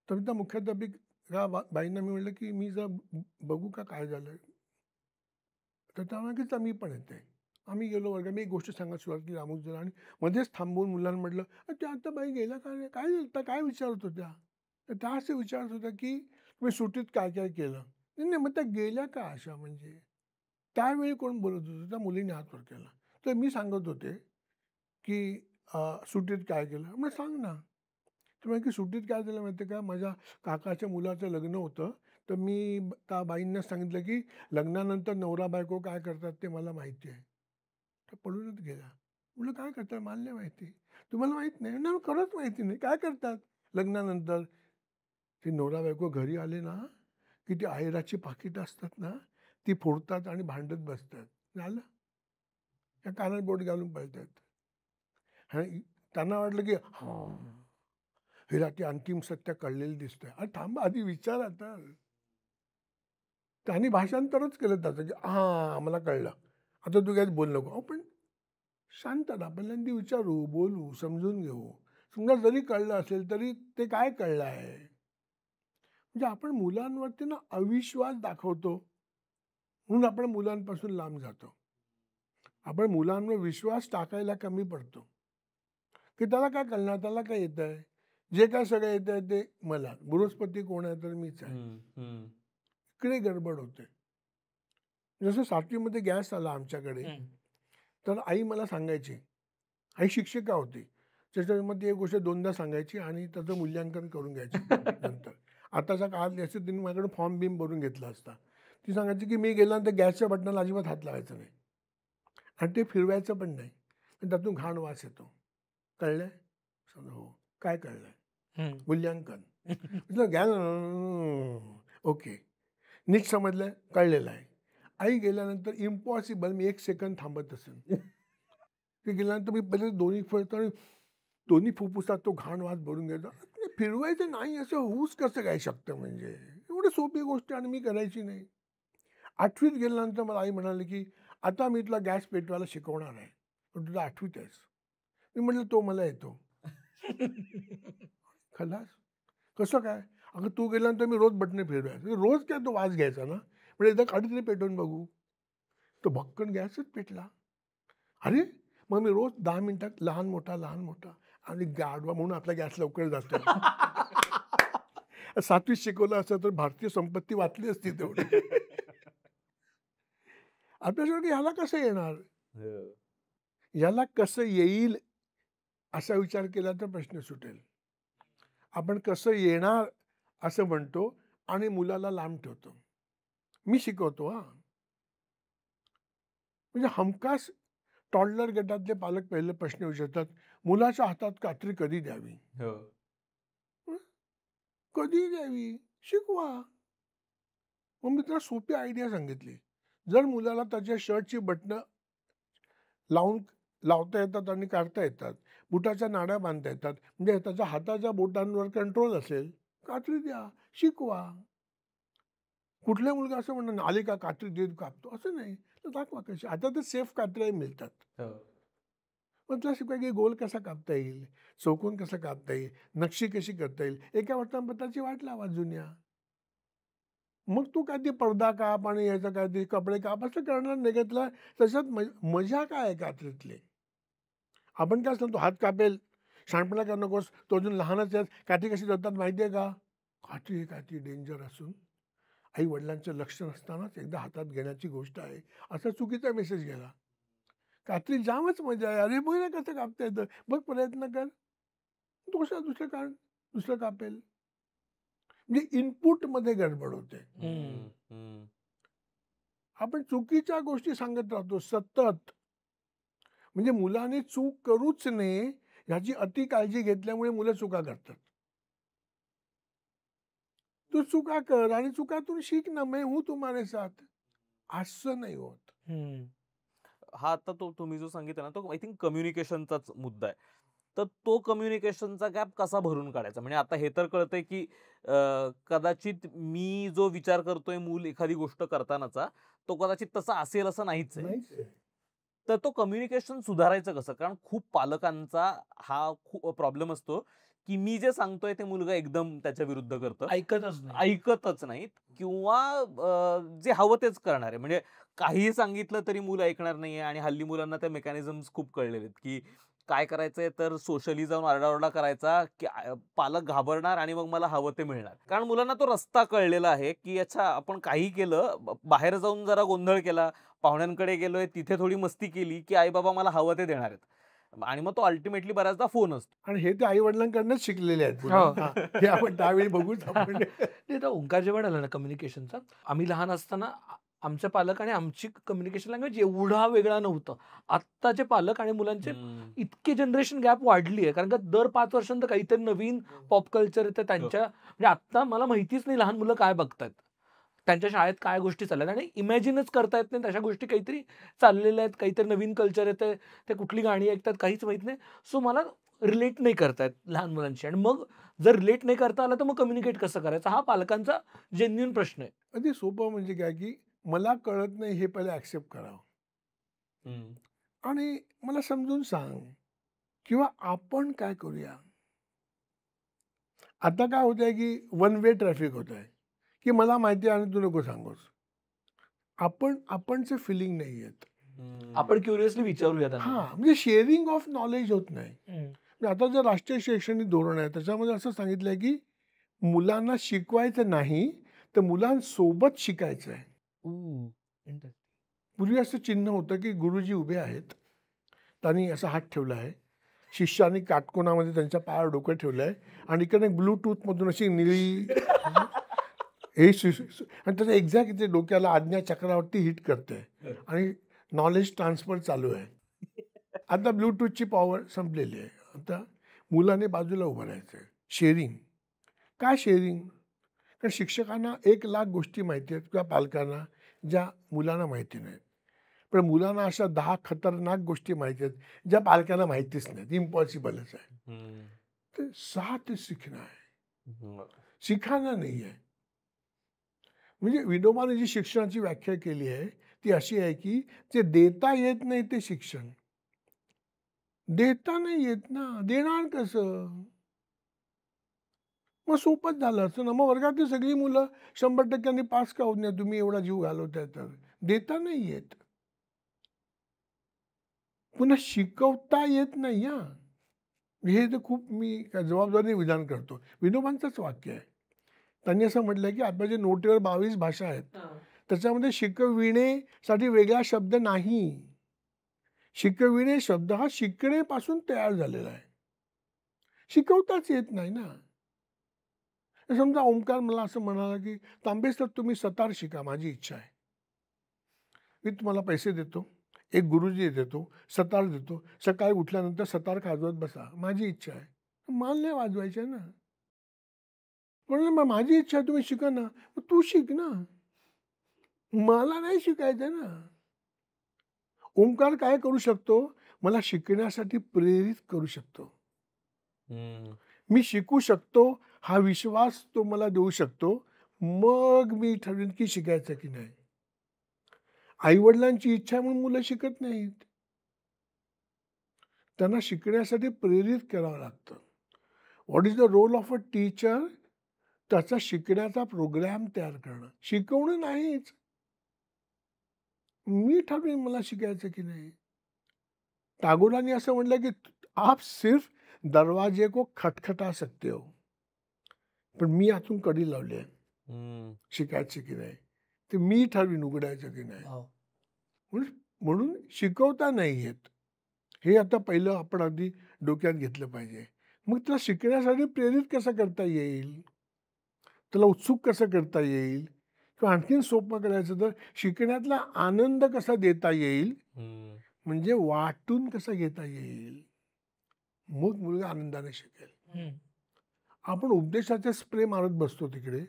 तर त्या मुख्याध्यापिका बाईंना मी म्हटलं की मी जर बघू का काय झालं, तर त्या म्हणाल्या की मी पण येते. आम्ही गेलो वर्ग, मी एक गोष्ट सांगायला सुरुवात केली अमुक जण, आणि मध्येच थांबवून मुलांना म्हटलं, त्या आता बाई गेला काय झालं, काय विचारत होत्या? तर त्या असं विचारत होत्या की तुम्ही सुट्टीत काय काय केलं. नाही मग त्या गेल्या का अशा? म्हणजे त्यावेळी कोण बोलत होतं? त्या मुलीने हात वर केला. तर मी सांगत होते की सुट्टीत काय केलं? मग सांग ना. तर म्हणे की सुट्टीत काय झालं माहिती का, माझ्या काकाच्या मुलाचं लग्न होतं, तर मी त्या बाईंना सांगितलं की लग्नानंतर नवरा बायको काय करतात ते मला माहिती आहे. तर पळूनच गेला. म्हटलं काय करतात? मला नाही माहिती. तुम्हाला माहित नाही? ना खरंच माहिती नाही. काय करतात लग्नानंतर? ते नवरा बायको घरी आले ना, की ती आहेराची पाकिटं असतात ना, ती फोडतात आणि भांडत बसतात. झालं. त्या कानात बोट घालून पळतात. आणि त्यांना वाटलं की हिला ती अंतिम सत्य कळलेलं दिसतंय. अरे थांबा आधी विचारा तर. त्यांनी भाषांतरच केलं त्याचं की मला कळलं. आता तू काय बोल नको. अहो पण शांतता पहिल्यांदा विचारू, बोलू, समजून घेऊ. समजा जरी कळलं असेल तरी ते काय कळलं आहे? म्हणजे आपण मुलांवरती ना अविश्वास दाखवतो म्हणून आपण मुलांपासून लांब जातो. आपण मुलांवर विश्वास टाकायला कमी पडतो की त्याला काय कळणार, त्याला काय येत आहे, जे काय सगळं येत आहे ते मला. बृहस्पती कोण आहे तर मीच आहे. इकडे गडबड होते. जसं 7वीमध्ये गॅस आला आमच्याकडे, तर आई मला सांगायची, आई शिक्षिका होती, त्याच्यामध्ये एक गोष्ट 2दा सांगायची आणि त्याचं मूल्यांकन करून घ्यायची नंतर. आताच्या काळात याचं तिने माझ्याकडे फॉर्म बिम भरून घेतला असता. ती सांगायची की मी गेल्यानंतर गॅसच्या बटनाला अजिबात हात लावायचा नाही आणि ते फिरवायचं पण नाही, आणि त्यातून घाण वास येतो. कळलंय? हो. काय कळलंय? मूल्यांकन. म्हटलं गॅस ओके, नीट समजलंय, कळलेलं आहे. आई गेल्यानंतर इम्पॉसिबल मी 1 सेकंद थांबत असेल. ते गेल्यानंतर मी पहिले दोन्ही फुफ्फुसात तो घाण वास भरून घ्यायचा. फिरवायचं नाही असं होऊच कसं काय शकतं? म्हणजे एवढी सोपी गोष्ट आणि मी करायची नाही. 8वीत गेल्यानंतर मला आई म्हणाली की आता मी तुला गॅस पेटवायला शिकवणार आहे, पण तुझा 8वीत आहेस. मी म्हटलं तो मला येतो. खलास. कसं काय? अगं तू गेल्यानंतर मी रोज बटणे फिरवायचं. रोज काय तो वास घ्यायचा ना, म्हणजे एकदा काढीतरी पेटवून बघू. तो भक्कन गॅसच पेटला. अरे मग मी रोज 10 मिनिटात लहान मोठा आणि गाडवा म्हणून आपला गॅस लवकर जातो. 7वीत शिकवलं असतं तर भारतीय संपत्ती वाचली असती तेवढी. आपल्यासाठी ह्याला कसं येणार, याला कसं येईल असा विचार केला तर प्रश्न सुटेल. आपण कसं येणार असं म्हणतो आणि मुलाला लांब ठेवतो. मी शिकवतो म्हणजे हमखास टॉडलर गटातले पालक पहिले प्रश्न विचारतात, मुलाच्या हातात कात्री कधी द्यावी? कधी द्यावी? शिकवा. मग मी त्याला सोपी आयडिया सांगितली. जर मुलाला त्याच्या शर्टची बटणं लावता येतात आणि काढता येतात, बुटाच्या नाड्या बांधता येतात, म्हणजे त्याच्या हाताच्या बोटांवर कंट्रोल असेल, कात्री द्या, शिकवा. कुठला मुलगा असं म्हणणार ना, आली का कात्री देत कापतो, असं नाही. तर दाखवा कशी. आता तर सेफ कात्र्याही मिळतात. मग तुला शिकवा की गोल कसा कापता येईल, चौकोन कसा कापता येईल, नक्षी कशी करता येईल, एका वर्तमानपत्राची वाट लावा जुन्या. मग तू काय ते पडदा काप आणि याचं काय ते कपडे काप असं करणार नाही का? तुला त्याच्यात मजा काय आहे कात्रीतली? आपण काय सांगतो, हात कापेल, शहाणपणा करू नकोस, तो अजून लहानच आहे, काठी कशी धरतात माहिती आहे का? काठी काठी डेंजर असून आई वडिलांचं लक्ष नसतानाच एकदा हातात घेण्याची गोष्ट आहे, असा चुकीचा मेसेज गेला. कात्री जामच मजा आहे. अरे बघ ना कसं कापता येतं, बघ प्रयत्न कर, दुसरं कापेल. म्हणजे इनपुट मध्ये गडबड होते. आपण चुकीच्या गोष्टी सांगत राहतो सतत. म्हणजे मुलाने चूक करूच नये ह्याची अति काळजी घेतल्यामुळे मुलं चुका करतात. तू चुका कर आणि चुकातून शिक ना, मैं हूं तुम्हारे साथ. असं नाही होत. हा आता तो तुम्ही जो सांगितला ना, तो आय थिंक कम्युनिकेशनचाच मुद्दा आहे. तर तो कम्युनिकेशनचा गॅप कसा भरून काढायचा? म्हणजे आता हे तर कळतंय की कदाचित मी जो विचार करतोय मूल एखादी गोष्ट करतानाचा, तो कदाचित तसा असेल असं नाहीच आहे. तर तो कम्युनिकेशन सुधारायचं कसं? कारण खूप पालकांचा हा खूप प्रॉब्लेम असतो की मी जे सांगतोय ते मुलगा एकदम त्याच्या विरुद्ध करतं, ऐकतच नाही. ऐकतच नाहीत, किंवा जे हवं तेच करणार आहे. म्हणजे काहीही सांगितलं तरी मुलं ऐकणार नाहीये. आणि हल्ली मुलांना त्या मेकॅनिझम्स खूप कळलेले आहेत, की काय करायचंय तर सोशली जाऊन आरडाओरडा करायचा, की पालक घाबरणार आणि मग मला हवं ते मिळणार. कारण मुलांना तो रस्ता कळलेला आहे, की अच्छा आपण काही केलं, बाहेर जाऊन जरा गोंधळ केला, पाहुण्यांकडे गेलोय, तिथे थोडी मस्ती केली, की आई बाबा मला हवं ते देणार आहेत. आणि मग तो अल्टिमेटली बऱ्याचदा फोन असतो. आणि हे ते आई वडिलांकडनंच शिकलेले आहेत पुन्हा. हो. हा, हे आपण त्यावेळी बघूच आपण. ते तर ओंकार जेव्हा आला ना कम्युनिकेशनचा, आम्ही लहान असताना आमचे पालक आणि आमची कम्युनिकेशन लँग्वेज एवढा वेगळा नव्हतं. आत्ताचे पालक आणि मुलांचे इतके जनरेशन गॅप वाढली आहे, कारण का दर 5 वर्षांत काहीतरी नवीन पॉप कल्चर येतं त्यांच्या. म्हणजे आत्ता मला माहितीच नाही लहान मुलं काय बघतायत, त्यांच्या शाळेत काय गोष्टी चालल्यात, आणि इमॅजिनच करता येत नाही तशा गोष्टी काहीतरी चाललेल्या आहेत, काहीतरी नवीन कल्चर येतं, ते कुठली गाणी ऐकतात काहीच माहित नाही. सो मला रिलेट नाही करतायत लहान मुलांशी, आणि मग जर रिलेट नाही करता आलं तर मग कम्युनिकेट कसं करायचं, हा पालकांचा जेन्युइन प्रश्न आहे. अगदी सोपं म्हणजे काय, की मला कळत नाही हे पहिले ऍक्सेप्ट करावं आणि मला समजून सांग, किंवा आपण काय करूया. आता काय होत आहे, की वन वे ट्रॅफिक होत आहे, की मला माहिती आहे आणि तू नको सांगूस. आपणचे फिलिंग नाही आहेत. आपण क्युरियसली विचारूया त्यांना. हा, म्हणजे शेअरिंग ऑफ नॉलेज होत नाही. म्हणजे आता जे राष्ट्रीय शैक्षणिक धोरण आहे त्याच्यामध्ये असं सांगितलंय, की मुलांना शिकवायचं नाही तर मुलांसोबत शिकायचं आहे. पूर्वी असं चिन्ह होतं, की गुरुजी उभे आहेत, त्यांनी असा हात ठेवला आहे, शिष्याने काटकोनामध्ये त्यांच्या पायावर डोकं ठेवलं आहे, आणि इकडे ब्लूटूथ मधून अशी निळी हे आणि त्याच्या एक्झॅक्ट इथे डोक्याला आज्ञा चक्रावरती हिट करते आणि नॉलेज ट्रान्सफर चालू आहे. आता ब्लूटूथची पॉवर संपलेली आहे. आता मुलाने बाजूला उभं राहायचं आहे. शेअरिंग काय शेअरिंग? कारण शिक्षकांना 1,00,000 गोष्टी माहिती आहेत किंवा पालकांना ज्या मुलांना माहिती नाहीत. पण मुलांना अशा 10 खतरनाक गोष्टी माहिती आहेत ज्या पालकांना माहितीच नाहीत. इम्पॉसिबलच आहे. ते 6 ते शिकणं आहे, शिखाना नाही आहे. म्हणजे विनोबाने जी शिक्षणाची व्याख्या केली आहे ती अशी आहे, की जे देता येत नाही ते शिक्षण. देता नाही येत ना, देणार कसं? मग सोपंच झालं असतं ना. मग वर्गातली सगळी मुलं 100% पास का होत नाही, तुम्ही एवढा जीव घालवताय तर. देता नाही येत, पुन्हा शिकवता येत नाही. हा, हे तर खूप मी जबाबदारीने विधान करतो. विनोबांचंच वाक्य आहे. त्यांनी असं म्हटलंय, की आपल्या जे नोटेवर 22 भाषा आहेत त्याच्यामध्ये शिकविणेसाठी वेगळा शब्द नाही. शिकविणे शब्द हा शिकणेपासून तयार झालेला आहे, शिकवताच येत नाही ना. समजा ओंकार मला असं म्हणाला, की तांबे सर तुम्ही सतार शिका, माझी इच्छा आहे. मी तुम्हाला पैसे देतो, एक गुरुजी देतो, सतार देतो, सकाळी उठल्यानंतर सतार वाजवत बसा, माझी इच्छा आहे. मला नाही वाजवायचं ना. म्हणून मग माझी इच्छा आहे, तुम्ही शिका ना. मग तू शिक ना, मला नाही शिकायचं ना. ओंकार काय करू शकतो? मला शिकण्यासाठी प्रेरित करू शकतो. मी शिकू शकतो हा विश्वास तो मला देऊ शकतो. मग मी ठरवेन की शिकायचं की नाही. आईवडिलांची इच्छा म्हणून मुलं शिकत नाहीत, त्यांना शिकण्यासाठी प्रेरित करावं लागतं. What is the role of a teacher? त्याचा शिकण्याचा प्रोग्राम तयार करणं, शिकवणं नाहीच. मी ठरवेन मला शिकायचं की नाही. टागोरांनी असं म्हटलं, की आप सिर्फ दरवाजे को खटखटा सकते हो, पण मी आतून कडी लावली आहे, शिकायचं की नाही ते मी ठरवीन, उघडायचं की नाही. म्हणून शिकवता नाही येत हे आता पहिलं आपण अगदी डोक्यात घेतलं पाहिजे. मग त्याला शिकण्यासाठी प्रेरित कसं करता येईल, त्याला उत्सुक कसं करता येईल, किंवा आणखीन सोपं करायचं तर शिकण्यातला आनंद कसा देता येईल, म्हणजे वाटून कसं घेता येईल, मग मुलगा आनंदाने शिकेल. आपण उपदेशाचे स्प्रे मारत बसतो तिकडे,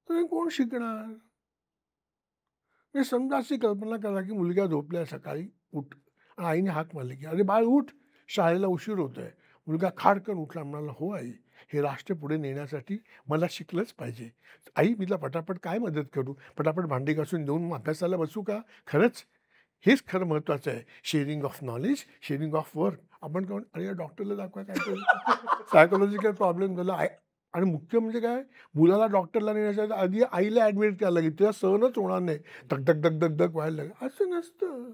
तर कोण शिकणार? समजा अशी कल्पना करा, की मुलगा झोपलाय, सकाळी उठ, आईने हाक मारली, की अरे बाळ उठ, शाळेला उशीर होतोय. मुलगा खाडकन उठला, म्हणाला हो आई, हे राष्ट्र पुढे नेण्यासाठी मला शिकलंच पाहिजे. आई मीला पटापट काय मदत करू, पटापट भांडी घासून देऊन अभ्यासाला बसू का? खरंच हेच खरं महत्त्वाचं आहे. Sharing of knowledge, sharing of work. आपण कोण अरे डॉक्टरला दाखवा काय सायकोलॉजिकल प्रॉब्लेम झाला आणि मुख्य म्हणजे काय मुलाला डॉक्टरला नेण्याच्या आधी आईला ऍडमिट करायला लागेल तिला सहनच होणार नाही धक धक धक धक धक व्हायला लागेल असं नसतं.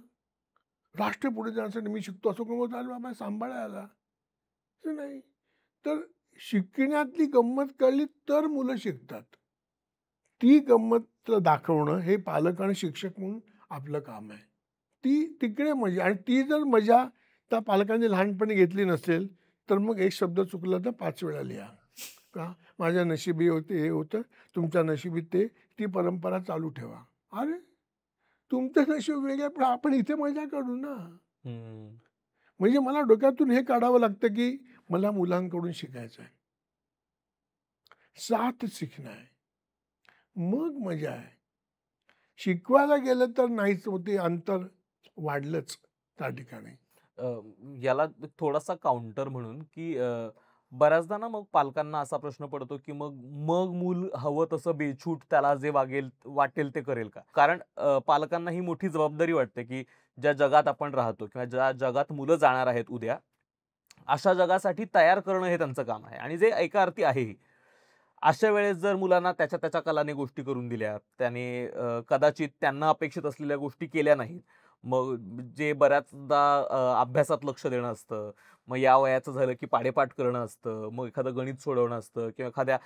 राष्ट्र पुढे जाण्यासाठी मी शिकतो असं कोण झालं बाबा सांभाळायला असं नाही. तर शिकण्यातली गंमत कळली तर मुलं शिकतात. ती गंमत दाखवणं हे पालक आणि शिक्षक म्हणून आपलं काम आहे. ती तिकडे मजा आणि ती जर मजा त्या पालकांनी लहानपणी घेतली नसेल तर मग एक शब्द चुकला तर 5 वेळा लिहा. का माझ्या नशिबी होते हे होतं तुमच्या नशिबी ते ती परंपरा चालू ठेवा. अरे तुमचं नशीब वेगळं पण आपण इथे मजा करू ना. म्हणजे मला डोक्यातून हे काढावं लागतं की मला मुलांकडून शिकायचं आहे. साथ सीखना आहे. मग मजा आहे. शिकवायला गेलं तर नाहीच होते अंतर वाढलंच त्या ठिकाणी. याला थोडासा काउंटर म्हणून की बऱ्याचदा ना मग पालकांना असा प्रश्न पडतो की मग मग मूल हवं तसं बेछूट त्याला जे वाटेल ते करेल का? कारण पालकांना ही मोठी जबाबदारी वाटते की ज्या जगात आपण राहतो किंवा ज्या जगात मुलं जाणार आहेत उद्या अशा जगासाठी तयार करणं हे त्यांचं काम आहे आणि जे एका अर्थी आहेही. अशा वेळेस जर मुलांना त्याच्या त्याच्या कलाने गोष्टी करून दिल्या त्याने कदाचित त्यांना अपेक्षित असलेल्या गोष्टी केल्या नाहीत. मग जे बऱ्याचदा अभ्यासात लक्ष देणं असतं. मग या वयाचं झालं की पाढेपाठ करणं असतं. मग एखादं गणित सोडवणं असतं किंवा एखाद्या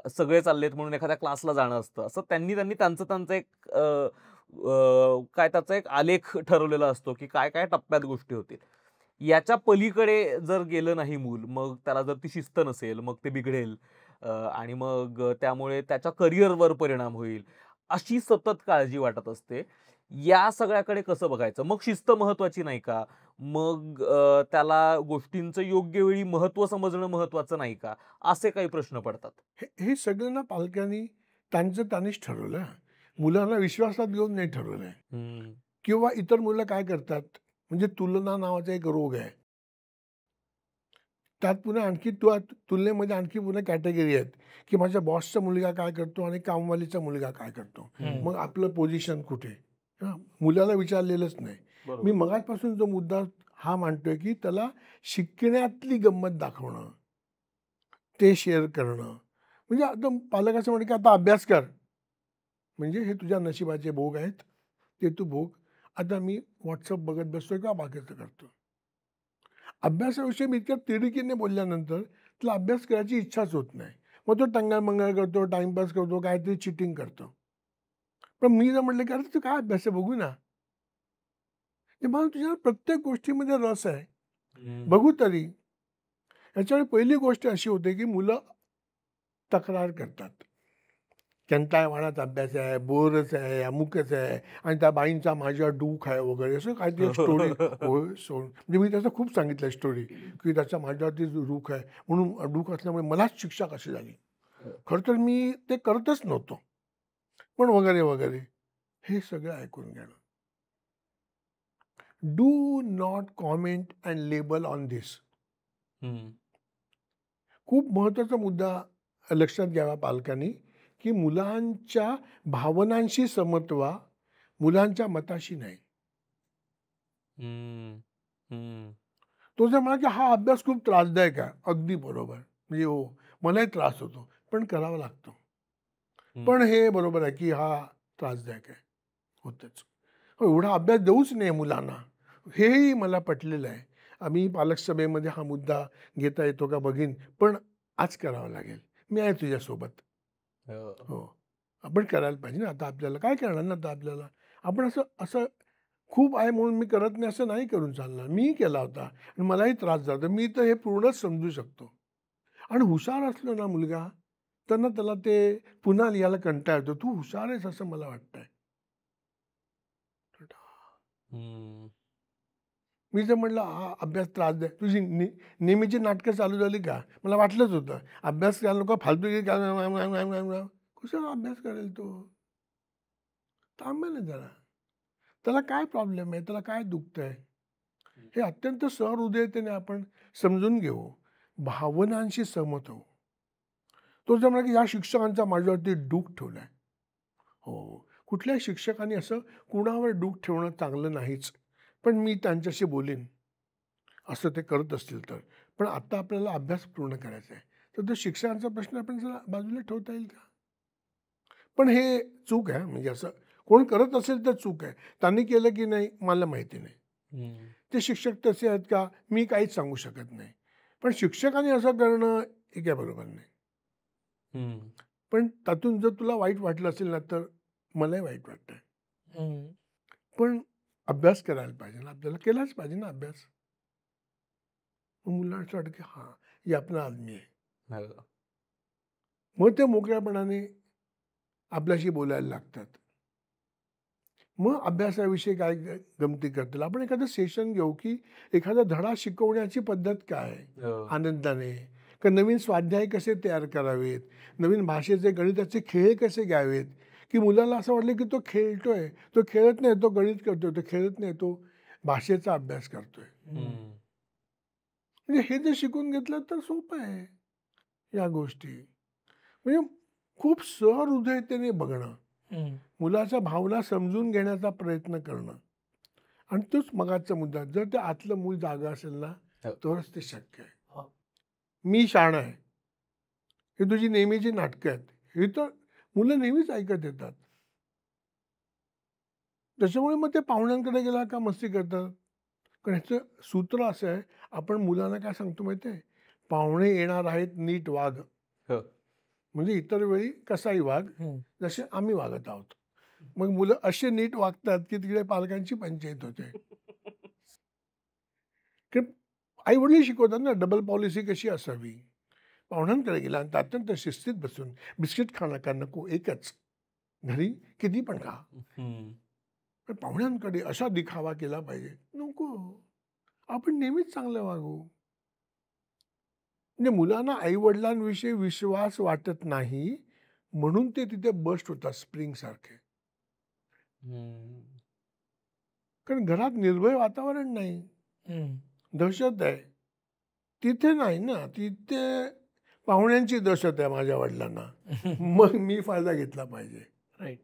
सगळे चाललेत म्हणून एखाद्या क्लासला जाणं असतं. असं त्यांनी त्यांचं एक काय त्याचा एक आलेख ठरवलेला असतो की काय काय टप्प्यात गोष्टी होतील. याच्या पलीकडे जर गेलं नाही मूल मग त्याला जर ती शिस्त नसेल मग ते बिघडेल आणि मग त्यामुळे त्याच्या करिअरवर परिणाम होईल अशी सतत काळजी वाटत असते. या सगळ्याकडे कसं बघायचं? मग शिस्त महत्वाची नाही का? मग त्याला गोष्टींचं योग्य वेळी महत्व समजणं महत्वाचं नाही का? असे काही प्रश्न पडतात. हे सगळं ना पालकांनी त्यांनीच ठरवलं. मुलांना विश्वासात घेऊन नाही ठरवलंय. किंवा इतर मुलं काय करतात म्हणजे तुलना नावाचा एक रोग आहे. त्यात पुन्हा आणखी तुलनेमध्ये आणखी पुन्हा कॅटेगरी आहेत की माझ्या बॉसचा मुलगा काय करतो आणि कामवालीचा मुलगा काय करतो. मग आपलं पोझिशन कुठे मुलाला विचारलेलंच नाही. मी मगाचपासून जो मुद्दा हा मांडतोय की त्याला शिकण्यातली गंमत दाखवणं ते शेअर करणं म्हणजे आता पालकाचं म्हणणं की आता अभ्यास कर म्हणजे हे तुझ्या नशिबाचे भोग आहेत ते तू भोग. आता मी व्हॉट्सअप बघत बसतोय का बाकीचं करतो. अभ्यासाविषयी मी इतक्या तिडकीने बोलल्यानंतर तुला अभ्यास करायची इच्छाच होत नाही. मग तो टंगळमंगळ करतो टाइमपास करतो काहीतरी चिटिंग करतो. पण मी जर म्हटलं की अरे तू काय अभ्यास आहे बघू ना. मला तुझ्या प्रत्येक गोष्टीमध्ये रस आहे बघू तरी. याच्यामुळे पहिली गोष्ट अशी होते की मुलं तक्रार करतात. कंटाळा वाणाच अभ्यास आहे बोरच आहे अमुकच आहे आणि त्या बाईंचा माझ्यावर डूख आहे वगैरे असं काहीतरी स्टोरी म्हणजे मी त्याचं खूप सांगितलं स्टोरी की त्याचा माझ्यावरती डूख आहे म्हणून डूख असल्यामुळे मलाच शिक्षा कशी झाली. खरं तर मी ते करतच नव्हतो पण वगैरे वगैरे हे सगळं ऐकून घेणं. Do not comment and label on this. खूप महत्वाचा मुद्दा लक्षात घ्यावा पालकांनी की मुलांच्या भावनांशी समत व्हा मुलांच्या मताशी नाही. तो जर म्हणा की हा अभ्यास खूप त्रासदायक आहे अगदी बरोबर म्हणजे हो मलाही त्रास होतो पण करावा लागतो. पण हे बरोबर आहे की हा त्रासदायक आहे होतच. एवढा अभ्यास देऊच नाही मुलांना हेही मला पटलेलं आहे. आम्ही पालक सभेमध्ये हा मुद्दा घेता येतो का बघीन पण आज करावं लागेल. मी आहे तुझ्यासोबत. हो आपण करायला पाहिजे ना. आता आपल्याला काय करणार ना. आता आपल्याला आपण असं खूप आहे म्हणून मी करत नाही असं नाही करून चालणार. मी केला होता आणि मलाही त्रास झाला. मी तर हे पूर्णच समजू शकतो. आणि हुशार असलो ना मुलगा तर ना त्याला ते पुन्हा लिहायला कंटाळा येतो. तू हुशार आहेस असं मला वाटतंय. मी जर म्हटलं हा अभ्यास त्रास द्या तुझी नेहमीची नाटकं चालू झाली का. मला वाटलंच होतं अभ्यास करायला नको फालतू कशाला अभ्यास करेल तो. थांबा ना जरा. त्याला काय प्रॉब्लेम आहे त्याला काय दुखत आहे हे अत्यंत सहृदयतेने आपण समजून घेऊ. भावनांशी सहमत होऊ. तो जर म्हणा की या शिक्षकांचा माझ्यावरती डूख ठेवलाय. हो कुठल्याही शिक्षकांनी असं कुणावर डूख ठेवणं चांगलं नाहीच. पण मी त्यांच्याशी बोलीन असं ते करत असतील तर. पण आता आपल्याला अभ्यास पूर्ण करायचा आहे, तर तो शिक्षकांचा प्रश्न आपण जरा बाजूला ठेवता येईल का? पण हे चूक आहे, म्हणजे असं कोण करत असेल तर चूक आहे. त्यांनी केलं की नाही मला माहिती नाही. ते शिक्षक तसे आहेत का मी काहीच सांगू शकत नाही. पण शिक्षकांनी असं करणं हे काय बरोबर नाही. पण त्यातून जर तुला वाईट वाटलं असेल ना, तर मलाही वाईट वाटतंय. पण अभ्यास करायला पाहिजे ना, आपल्याला केलाच पाहिजे ना अभ्यास. मुलांना असं वाटतं की हा हे आपला आदमी आहे. मग ते मोकळ्यापणाने आपल्याशी बोलायला लागतात. मग अभ्यासाविषयी काय गमती करतील. आपण एखादं सेशन घेऊ की एखादा धडा शिकवण्याची पद्धत काय आनंदाने, का नवीन स्वाध्याय कसे तयार करावेत, नवीन भाषेचे गणिताचे खेळ कसे घ्यावेत, की मुलाला असं वाटलं की तो खेळतोय, तो खेळत नाही, तो गणित करतोय, तो खेळत नाही, तो भाषेचा अभ्यास करतोय. म्हणजे हे जर शिकून घेतलं तर सोपं आहे या गोष्टी. म्हणजे खूप सहृदयतेने बघणं, मुलाच्या भावना समजून घेण्याचा प्रयत्न करणं, आणि तोच मगाचा मुद्दा, जर ते आतलं मूल जागा असेल ना तरच ते शक्य आहे. मी शाणा आहे, ही तुझी नेहमीची नाटकं आहेत, ही तर मुलं नेहमीच ऐकत येतात. त्याच्यामुळे मग ते पाहुण्यांकडे गेला का मस्ती करतात. कारण ह्याचं सूत्र असं आहे, आपण मुलांना काय सांगतो माहिती आहे, पाहुणे येणार आहेत नीट वाग. म्हणजे इतर वेळी कसाही वाग जसे आम्ही वागत आहोत. मग मुलं असे नीट वागतात की तिकडे पालकांची पंचायत होते. की आई वडील शिकवतात ना डबल पॉलिसी कशी असावी. पाहुण्यांकडे गेला आणि अत्यंत शिस्तीत बसून बिस्किट खाणं का नको एकच, घरी किती पण खा. पण पाहुण्यांकडे असा दिखावा केला पाहिजे नको. आपण नेहमीच चांगलं वागू. म्हणजे मुलांना आई वडिलांविषयी विश्वास वाटत नाही म्हणून ते तिथे बस्ट होतात स्प्रिंग सारखे. कारण घरात निर्भय वातावरण नाही, दहशत आहे. तिथे नाही ना, तिथे पाहुण्यांची दहशत आहे माझ्या वडिलांना. मग मी फायदा घेतला पाहिजे. राईट.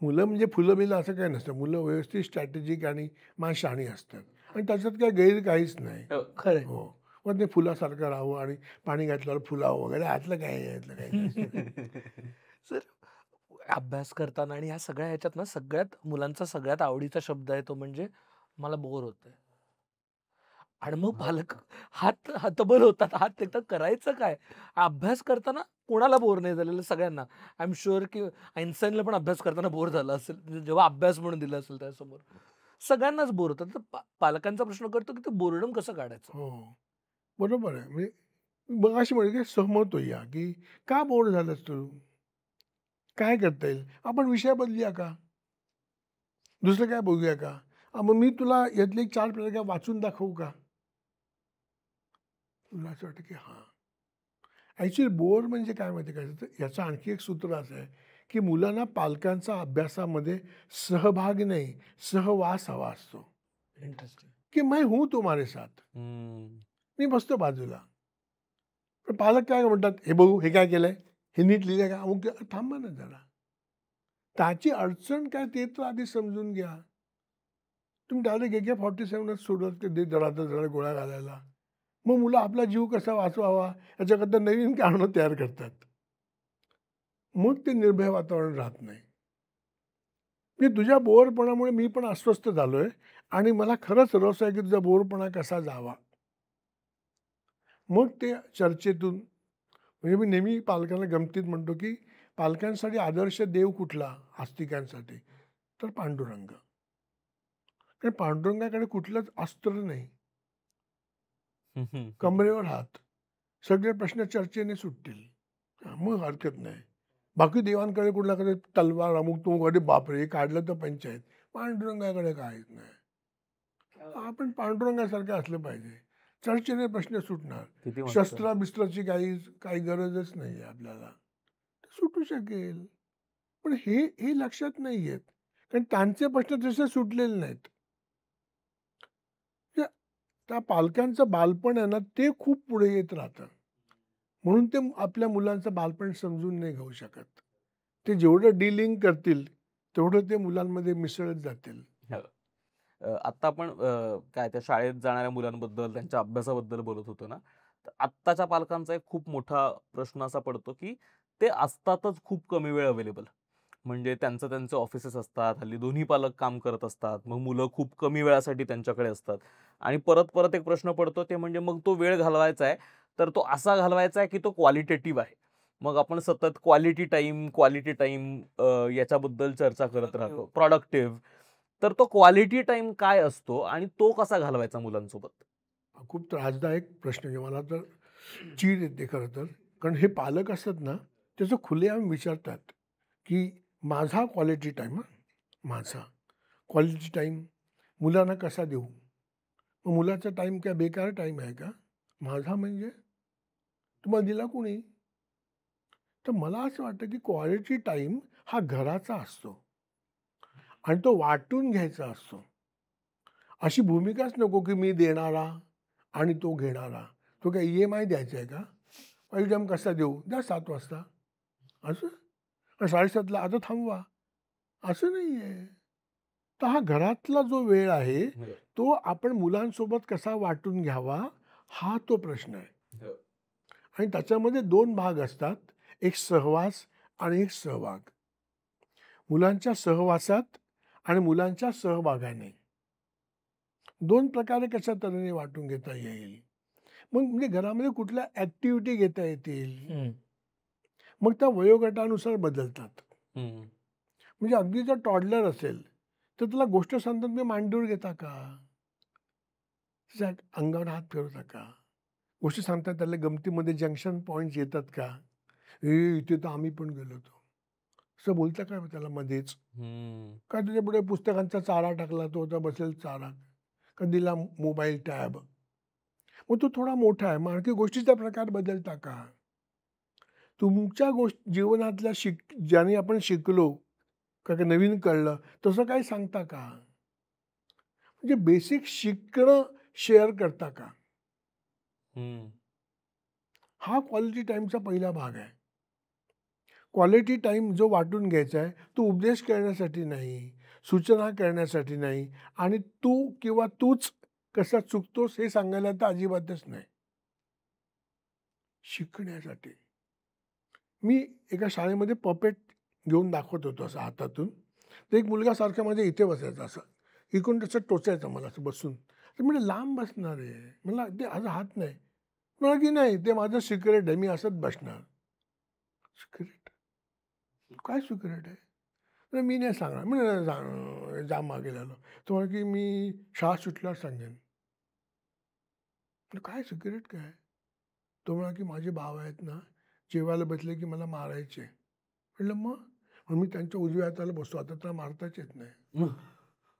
मुलं म्हणजे फुलं बिलं असं काही नसतं. मुलं व्यवस्थित स्ट्रॅटेजिक आणि शहाणी असतात आणि त्याच्यात काय गैर काहीच नाही. खरं. हो, मग ते फुलासारखं राहावं आणि पाणी घातल्यावर फुलावं वगैरे यातलं काय, यातलं काही. सर, अभ्यास करताना आणि ह्या सगळ्या ह्याच्यात ना सगळ्यात मुलांचा सगळ्यात आवडीचा शब्द आहे तो म्हणजे मला बोर होतंय. आणि मग पालक हात हतबल होतात. हात एकतर करायचं काय? अभ्यास करताना कोणाला बोर नाही झालेलं सगळ्यांना. आय एम शुअर की आइन्स्टाईनला पण अभ्यास करताना बोर झालं असेल. म्हणजे जेव्हा अभ्यास म्हणून दिलं असेल त्यासमोर. सगळ्यांनाच बोर होतं. तर पालकांचा प्रश्न करतो की ते बोर्डम कसं काढायचं? हो, बरोबर आहे. म्हणजे मगाशी म्हणजे सहमत होऊया की का बोर झालंस तू? काय करता येईल? आपण विषय बदलूया का? दुसरं काय बघूया का? मग मी तुला यातले 4 पैराग्राफ वाचून दाखवू का? तुला असं वाटतं की हां. ॲक्च्युअली बोर म्हणजे काय माहिती आहे का? याचं आणखी एक सूत्र असं आहे की मुलांना पालकांचा अभ्यासामध्ये सहभाग नाही, सहवास हवा असतो. इंटरेस्टिंग. की मैं हूं तुम्हारे साथ. मी बसतो बाजूला. पण पालक काय म्हणतात, हे बघू हे काय केलंय, हे नीट लिहिलंय का, अमुक थांबा ना जरा. त्याची अडचण काय ते तर आधी समजून घ्या. तुम्ही डायरेक्ट AK-47च सोडत जरा गोळ्या घालायला. मग मुलं आपला जीव कसा वाचवावा याच्याकरता नवीन कारणं तयार करतात. मग ते निर्भय वातावरण राहत नाही. मी तुझ्या बोरपणामुळे मी पण अस्वस्थ झालोय आणि मला खरंच रस आहे की तुझा बोरपणा कसा जावा. मग ते चर्चेतून, म्हणजे मी नेहमी पालकांना गमतीत म्हणतो की पालकांसाठी आदर्श देव कुठला आस्तिकांसाठी, तर पांडुरंग. कारण पांडुरंगाकडे कुठलंच अस्त्र नाही, कमरेवर हात, सगळे प्रश्न चर्चेने सुटतील, मग हरकत नाही. बाकी देवांकडे कुठल्याकडे तलवार अमुक तू अरे बापरे काढलं तर पंचायत. पांडुरंगाकडे काहीच नाही. आपण पांडुरंगासारखं असलं पाहिजे, चर्चेने प्रश्न सुटणार. शस्त्रा बिस्त्राची काही गरजच नाही आहे आपल्याला, सुटू शकेल. पण हे लक्षात नाही येत कारण त्यांचे प्रश्न तसे सुटलेले नाहीत. त्या पालकांचं बालपण आहे ना ते खूप पुढे येत राहतं, म्हणून ते आपल्या मुलांचं बालपण समजून नाही घेऊ शकत. ते जेवढं डीलिंग करतील तेवढं ते मुलांमध्ये मिसळत जातील. आता आपण काय त्या शाळेत जाणाऱ्या मुलांबद्दल त्यांच्या अभ्यासाबद्दल बोलत होतो ना, तर आत्ताच्या पालकांचा एक खूप मोठा प्रश्न असा पडतो की ते असतातच खूप कमी वेळ अवेलेबल. म्हणजे त्यांचे ऑफिसेस असतात, हल्ली दोन्ही पालक काम करत असतात, मग मुलं खूप कमी वेळासाठी त्यांच्याकडे असतात आणि परत परत एक प्रश्न पडतो ते म्हणजे मग तो वेळ घालवायचा आहे तर तो असा घालवायचा आहे की तो क्वालिटेटिव्ह आहे. मग आपण सतत क्वालिटी टाइम याच्याबद्दल चर्चा करत राहतो. प्रॉडक्टिव्ह. तर तो क्वालिटी टाइम काय असतो आणि तो कसा घालवायचा मुलांसोबत? हा खूप त्रासदायक प्रश्न आहे. मला तर चीड येते खरं तर. कारण हे पालक असतात ना, त्याचं खुलेआम विचारतात, की माझा क्वालिटी टाईम माझा क्वालिटी टाईम मुलांना कसा देऊ? मग मुलाचा टाईम काय बेकार टाईम आहे का? माझा म्हणजे? तुम्हाला दिला कोणी? तर मला असं वाटतं, की क्वालिटी टाईम हा घराचा असतो आणि तो वाटून घ्यायचा असतो. अशी भूमिकाच नको, की मी देणारा आणि तो घेणारा. तो काय EMI द्यायचा आहे का? एकदम कसा देऊ? द्या 7 वाजता. असं? 7:30ला आता थांबवा. असं नाही आहे. तर हा घरातला जो वेळ आहे, तो आपण मुलांसोबत कसा वाटून घ्यावा, हा तो प्रश्न आहे. आणि त्याच्यामध्ये 2 भाग असतात. एक सहवास आणि एक सहभाग. मुलांच्या सहवासात आणि मुलांच्या सहभागाने 2 प्रकारे कशा तऱ्हेने वाटून घेता येईल. मग म्हणजे घरामध्ये कुठल्या ॲक्टिव्हिटी घेता येतील. मग त्या वयोगटानुसार बदलतात. म्हणजे अगदी जर टॉडलर असेल, तर तुला गोष्ट सांगतात तुम्ही मांडीवर घेता का? त्याच्या अंगावर हात फिरवता का? गोष्टी सांगतात त्याला गमतीमध्ये जंक्शन पॉइंट्स येतात का? इथे तर आम्ही पण गेलो होतो. असं बोलता का त्याला मध्येच? का त्याच्या पुढे पुस्तकांचा चारा टाकला, तो आता बसेल चारा. का दिला मोबाईल टॅब. मग तो थोडा मोठा आहे, मग आणखी गोष्टीचा प्रकार बदलता का? तुमच्या जीवनातल्या ज्याने आपण शिकलो, का नवीन कळलं, तसं काही सांगता का? म्हणजे बेसिक शिकणं शेअर करता का? हा क्वालिटी टाईमचा पहिला भाग आहे. क्वालिटी टाईम जो वाटून घ्यायचा आहे, तो उपदेश करण्यासाठी नाही, सूचना करण्यासाठी नाही आणि तू किंवा तूच कसा चुकतोस हे सांगायला तर अजिबातच नाही. शिकण्यासाठी. मी एका शाळेमध्ये पपेट घेऊन दाखवत होतो असं हातातून. तर एक मुलगा सारखा माझ्या इथे बसायचा असं. इकडून त्याचं टोचायचा मला असं बसून. तर म्हणजे लांब बसणार आहे. मला ते माझा हात नाही. मला की नाही ते माझं सिक्रेट आहे. मी असंच बसणार. सिक्रेट? काय सिक्रेट आहे? तर मी नाही सांगणार. मी नाही जाम मागे लागलो. तो म्हणे की मी शाळा सुटल्यावर सांगेन. काय सिक्रेट काय? तो म्हणा की माझे भाव आहेत ना, जेवायला बसले की मला मारायचे. म्हटलं मग मी त्यांच्या उजव्या हाताला बसतो. आता त्याला मारताच येत नाही.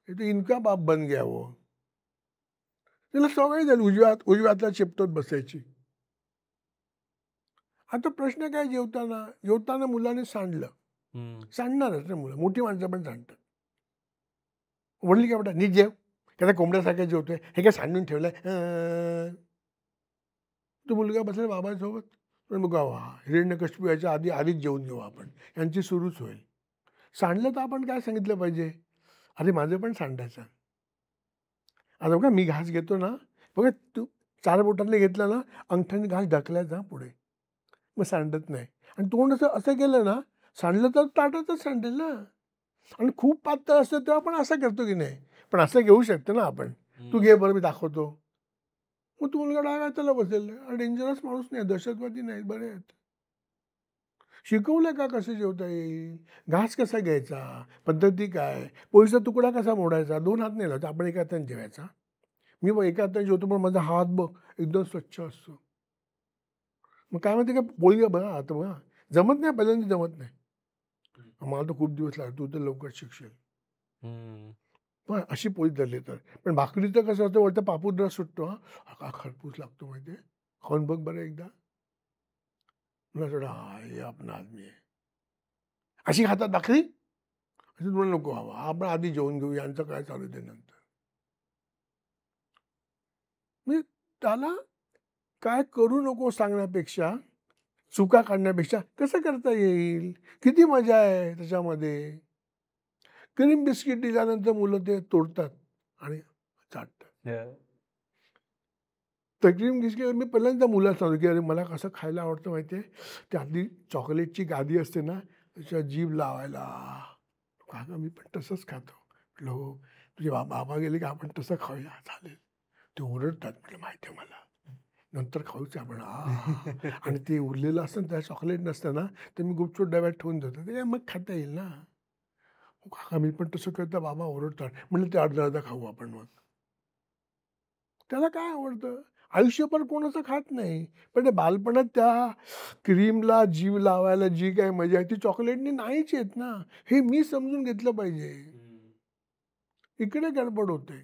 हे तर इनका बाप बन गया वो. त्याला सवय झाली उजव्या हाताला चिपटत बसायची. आता प्रश्न काय जेवताना मुलाने सांडलं. सांडणारच ना मुलं. मोठी माणसं पण सांडतात. वडील काय म्हणतात, नीट जेव. त्याला कोंबड्यासारखं जेवतोय. हे काय सांडून ठेवलंय. तो मुलगा बसला बाबांसोबत. पण बघा हिरण्यकशिपू याच्या आधीच जेवून घेऊ आपण. यांची सुरूच होईल. सांडलं तर आपण काय सांगितलं पाहिजे? अरे माझं पण सांडायचं. आता बघा मी घास घेतो ना, बघा तू 4 बोटातले घेतलं ना, अंगठ्याने घास ढकलायचा पुढे. मग सांडत नाही. आणि तोंड असं केलं ना, सांडलं तर ताटातच सांडेल ना. आणि खूप पातळ असतं तेव्हा आपण असं करतो की नाही. पण असं घेऊ शकतो ना आपण. तू घे बरं मी दाखवतो. मग तू मुलगा डाव्या त्याला बसेल. डेंजरस माणूस नाही, दहशतवादी नाही, बरे आहेत. शिकवलं का कसं जेवता येईल, घास कसा घ्यायचा, पद्धती काय, पोळीचा तुकडा कसा मोडायचा, 2 हात नाही लावायचा, आपण एका हाताने जेवायचा. मी बघ एका हाताने जेवतो पण माझा हात बघ एकदम स्वच्छ असतो. मग काय म्हणते का पोळी बघा आता बघा जमत नाही, पहिल्यांदा जमत नाही. मला तर खूप दिवस लागतो, तू तर लवकर शिकशील. पण अशी पोळी धरली तर. पण भाकरीचं कसं असतं वरतं पापूद्रा सुटतो. हा खरपूस लागतो माहिती आहे. खाऊन बघ बरं एकदा. हे आपण आदमी आहे. अशी खातात भाकरी? असं तुम्हाला नको हवं. आपण आधी जेवून घेऊ, यांचं काय चालू ते नंतर. म्हणजे त्याला काय करू नको सांगण्यापेक्षा, चुका काढण्यापेक्षा कसं करता येईल, किती मजा आहे त्याच्यामध्ये. क्रीम बिस्किट दिल्यानंतर मुलं ते तोडतात. आणि चाटतं. तर क्रीम बिस्किट मी पहिल्यांदा मुलाला सांगतो की अरे मला कसं खायला आवडतं माहिती आहे, त्यातली चॉकलेटची गादी असते ना, त्याच्या जीभ लावायला. काका मी पण तसंच खातो. म्हटलं हो, तुझे बाबा गेले की आपण तसं खाऊया. चालेल. ते ओरडतात. म्हटलं माहिती आहे मला, नंतर खाऊच आपण. आणि ते उरलेलं असतं ना, त्या चॉकलेट नसतं ना, तर मी गुपचूप डब्यात ठेवून देतो. ते मग खाता येईल ना. हो काका मी पण तसं करतो. बाबा ओरडतात. म्हटलं ते अर्धा अर्धा खाऊ आपण मग. त्याला काय आवडतं? आयुष्यभर कोणाचं खात नाही. पण ते बालपणात त्या क्रीमला जीभ लावायला जी काही मजा आहे ती चॉकलेटनी नाहीच येत ना. हे मी समजून घेतलं पाहिजे. इकडे गडबड होते.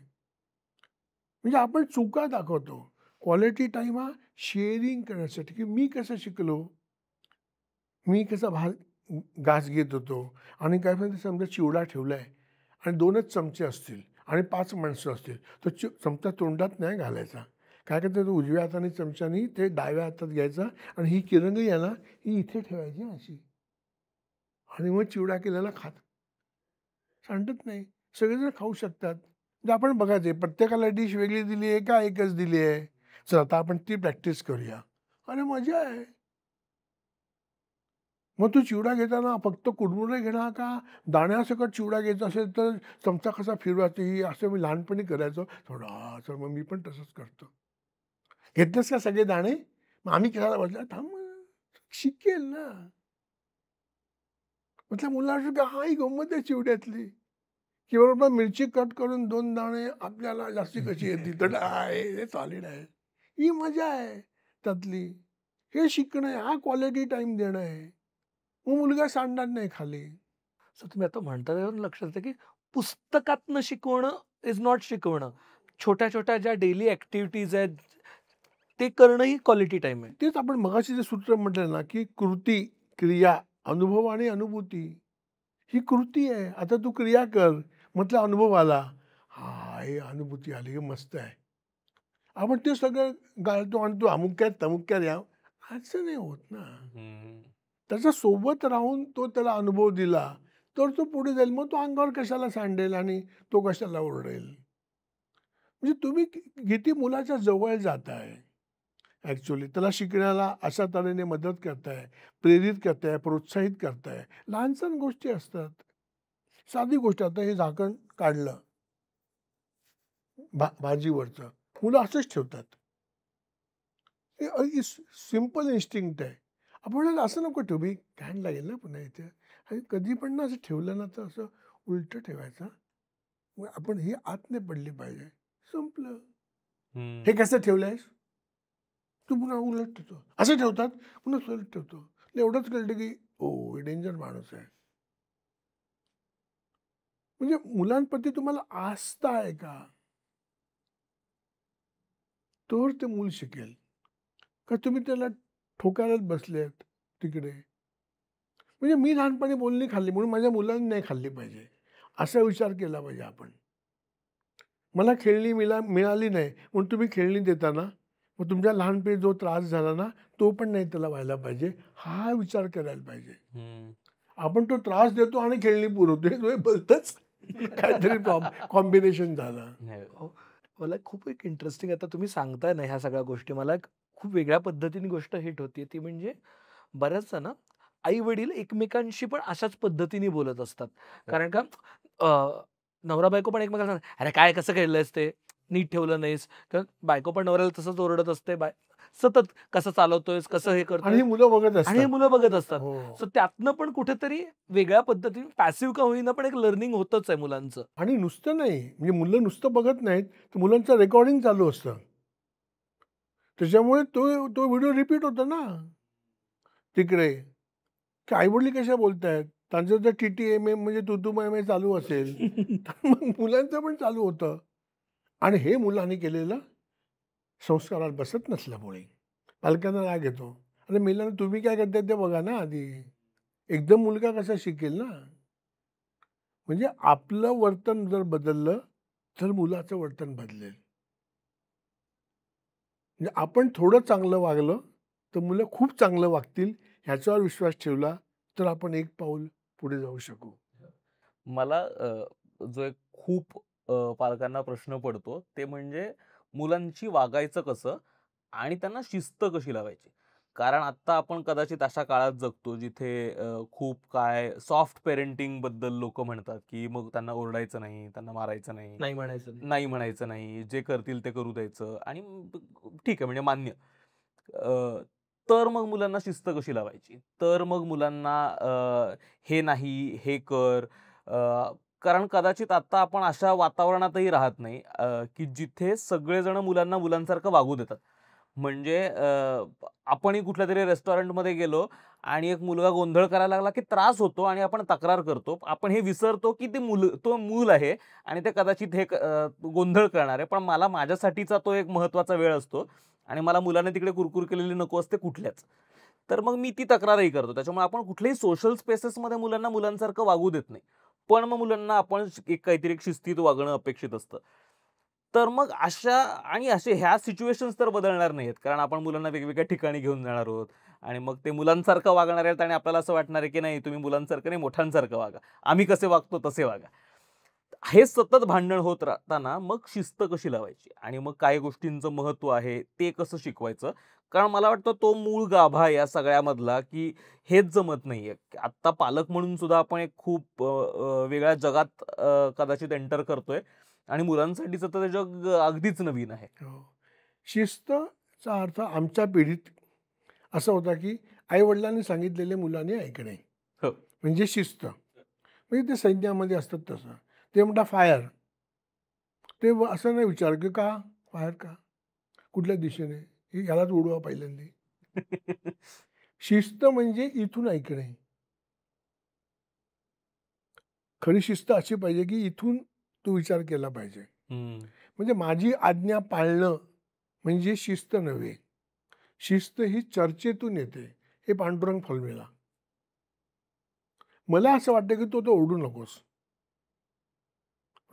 म्हणजे आपण चुका दाखवतो. क्वालिटी टाईम हा शेअरिंग करण्यासाठी की मी कसं शिकलो, मी कसा घास घेत होतो आणि काय म्हणते समजा चिवडा ठेवलाय आणि 2च चमचे असतील आणि 5 माणसं असतील तर चमचा तोंडात नाही घालायचा. काय करते तो उजव्या हाताने चमच्यानी ते डाव्या हातात घ्यायचा आणि ही किरंगई आहे ना ही इथे ठेवायची अशी आणि मग चिवडा केलेला खात सांडत नाही. सगळेजण खाऊ शकतात. म्हणजे आपण बघायचे प्रत्येकाला डिश वेगळी दिली आहे का एकच दिली आहे. चल आता आपण ती प्रॅक्टिस करूया. अरे मजा आहे. मग तू चिवडा घेताना फक्त कुरमुरे घेणार का दाण्यासकट चिवडा घ्यायचा असेल तर चमचा कसा फिरवायचा ही असं मी लहानपणी करायचो. थोडा तर मग मी पण तसंच करतो. घेतलंस का सगळे दाणे? मग आम्ही खेळायला बसला थांब शिकेल ना. म्हटलं मुलांना हा ही गंमत आहे चिवड्यातली. की बरोबर मिरची कट करून 2 दाणे आपल्याला जास्ती कशी येते तर आहे हे सॉलिड आहे. ही मजा आहे त्यातली. हे शिकणं आहे, हा क्वालिटी टाईम देणं आहे. मग मुलगा सांडणार नाही खाली. सो तुम्ही आता म्हणता त्यावरून लक्षात येतं की पुस्तकातनं शिकवणं इज नॉट शिकवणं. छोट्या-छोट्या ज्या डेली ॲक्टिव्हिटीज आहेत, ते करणं ही क्वालिटी टाईम आहे. तेच आपण मगाशी जे सूत्र म्हटलं ना, की कृती, क्रिया, अनुभव आणि अनुभूती. ही कृती आहे. आता तू क्रिया कर. म्हटलं अनुभव आला. हां, हे अनुभूती आली. हे मस्त आहे. आपण ते सगळं घालतो आणि तू अमुक्यात तमुक्यात या. असं नाही होत ना. त्याच्या सोबत राहून तो त्याला अनुभव दिला, तर तो पुढे जाईल. मग तो अंगावर कशाला सांडेल आणि तो कशाला ओरडेल. म्हणजे तुम्ही किती मुलाच्या जवळ जाताय. ॲक्च्युअली त्याला शिकण्याला अशा तऱ्हेने मदत करताय, प्रेरित करताय, प्रोत्साहित करताय. लहान-सहान गोष्टी असतात. साधी गोष्ट आता हे झाकण काढलं भाजीवरचं. मुलं असंच ठेवतात. हे सिंपल इन्स्टिंक्ट आहे. आपण म्हणाल असं नको ठेवू, मी घाण लागेल ना पुन्हा इथे. आणि कधी पण ना असं ठेवलं ना तर असं उलटं ठेवायचं. मग आपण ही आत नाही पडली पाहिजे. संपलं. हे कसं ठेवलंयस? तू पुन्हा उलट ठेवतो. असं ठेवतात, पुन्हा उलट ठेवतो. एवढंच कळतं की हे डेंजर माणूस आहे. म्हणजे मुलांप्रती तुम्हाला आस्था आहे का? तर ते मूल शिकेल. का तुम्ही त्याला ठोकायलाच बसलेत तिकडे. म्हणजे मी लहानपणी बोलणी खाल्ली म्हणून माझ्या मुलांनी नाही खाल्ली पाहिजे. असा विचार केला पाहिजे आपण. मला खेळणी मिळाली नाही म्हणून तुम्ही खेळणी देता ना, मग तुमच्या लहानपणी जो त्रास झाला ना, तो पण नाही त्याला व्हायला पाहिजे. हा विचार करायला पाहिजे. आपण तो त्रास देतो आणि खेळणी पुरवतो. हे भलतंच काहीतरी कॉम्बिनेशन झालं. हो. मला खूप एक इंटरेस्टिंग आता तुम्ही सांगताय ना ह्या सगळ्या गोष्टी मला एक खूप वेगळ्या पद्धतीने गोष्ट हिट होतीये ती म्हणजे बऱ्याचदा ना आई-वडील एकमेकांशी पण अशाच पद्धतीने बोलत असतात. कारण का नवरा-बायको पण एकमेकांना सांगतात, "अरे काय कसं खेळलंयस ते? नीट ठेवलं नाहीस." कारण बायको पण नवऱ्याला तसंच ओरडत असते. सतत कसं चालवतोयस, कसं हे आणि करतोय ही मुलं बघत आणि हे असतात. मुलं बघत असतात. हो. सो त्यातनं पण कुठेतरी वेगळ्या पद्धतीने पॅसिव्ह का होईना पण एक लर्निंग होतच आहे मुलांचं. आणि नुसतं नाही, म्हणजे मुलं नुसतं बघत नाहीत, तर मुलांचं रेकॉर्डिंग चालू असतं. त्याच्यामुळे तो तो व्हिडिओ रिपीट होतो ना तिकडे, की आई-वडील कशा बोलतायत. त्यांचं जर टी-टी-एम-एम म्हणजे तू-तू-मैं-मैं चालू असेल, तर मग मुलांचं पण चालू होतं. आणि हे मुलांनी केलेलं संस्कारात बसत नसल्यामुळे पालकांना राग येतो. अरे मेल्यानं तुम्ही काय करताय ते बघा ना आधी. एकदम मुलगा कसा शिकेल ना. म्हणजे आपलं वर्तन जर बदललं, तर मुलाचं वर्तन बदलेल. म्हणजे आपण थोडं चांगलं वागलं, तर मुलं खूप चांगलं वागतील ह्याच्यावर विश्वास ठेवला, तर आपण एक पाऊल पुढे जाऊ शकू. मला जो एक खूप पालकांना प्रश्न पडतो ते म्हणजे मुलांची वागायचं कसं आणि त्यांना शिस्त कशी लावायची. कारण आत्ता आपण कदाचित अशा काळात जगतो जिथे खूप काय सॉफ्ट पेरेंटिंग बद्दल लोकं म्हणतात, की मग त्यांना ओरडायचं नाही, त्यांना मारायचं नाही, नाही म्हणायचं नाही. नाही म्हणायचं नाही, जे करतील ते करू द्यायचं आणि ठीक आहे म्हणजे मान्य. अ, तर मग मुलांना शिस्त कशी लावायची? तर मग मुलांना हे नाही, हे कर. कारण कदाचित आता आपण अशा वातावरणातही राहत नाही की जिथे सगळेजण मुलांना मुलांसारखं वागू देतात. म्हणजे आपणही कुठल्यातरी रेस्टॉरंटमध्ये गेलो आणि एक मुलगा गोंधळ करायला लागला, की त्रास होतो आणि आपण तक्रार करतो. आपण हे विसरतो, की तो मूल आहे आणि ते कदाचित हे गोंधळ करणार आहे. पण मला माझ्यासाठीचा तो एक महत्त्वाचा वेळ असतो आणि मला मुलाने तिकडे कुरकुर केलेली नको असते कुठल्याच. तर मग मी ती तक्रारही करतो. त्याच्यामुळे आपण कुठल्याही सोशल स्पेसेसमध्ये मुलांना मुलांसारखं वागू देत नाही. पण मग मुलांना आपण काहीतरी एक शिस्तीत वागणं अपेक्षित असतं. तर मग असे ह्या सिच्युएशन्स तर बदलणार नाहीयेत. कारण आपण मुलांना वेगवेगळ्या ठिकाणी घेऊन जाणार आहोत आणि मग ते मुलांसारखं वागणार आहेत आणि आपल्याला असं वाटणार आहे, की नाही तुम्ही मुलांसारखं नाही मोठ्यांसारखं वागा. आम्ही कसे वागतो तसे वागा. हे सतत भांडण होत राहताना मग शिस्त कशी लावायची आणि मग काय गोष्टींचं महत्त्व आहे ते कसं शिकवायचं? कारण मला वाटतं तो मूळ गाभा या सगळ्यामधला, की हेच जमत नाहीये. आत्ता पालक म्हणून सुद्धा आपण एक खूप वेगळ्या जगात कदाचित एंटर करतोय आणि मुलांसाठीचं तर ते जग अगदीच नवीन आहे. हो. शिस्तचा अर्थ आमच्या पिढीत असा होता की आई-वडिलांनी सांगितलेले मुलांनी ऐकणे हो. म्हणजे शिस्त. म्हणजे ते सैन्यामध्ये असतात तसं. ते म्हणतात फायर. ते असं नाही विचार की का फायर का? कुठल्या दिशेने? यालाच उडवा पहिल्यांदा. शिस्त म्हणजे इथून ऐकणे. खरी शिस्त अशी पाहिजे की इथून तू विचार केला पाहिजे. हं. म्हणजे माझी आज्ञा पाळणं म्हणजे शिस्त नव्हे. शिस्त ही चर्चेतून येते. हे पांडुरंग फॉर्म्युला. मला असं वाटतं की तो ओरडू नकोस.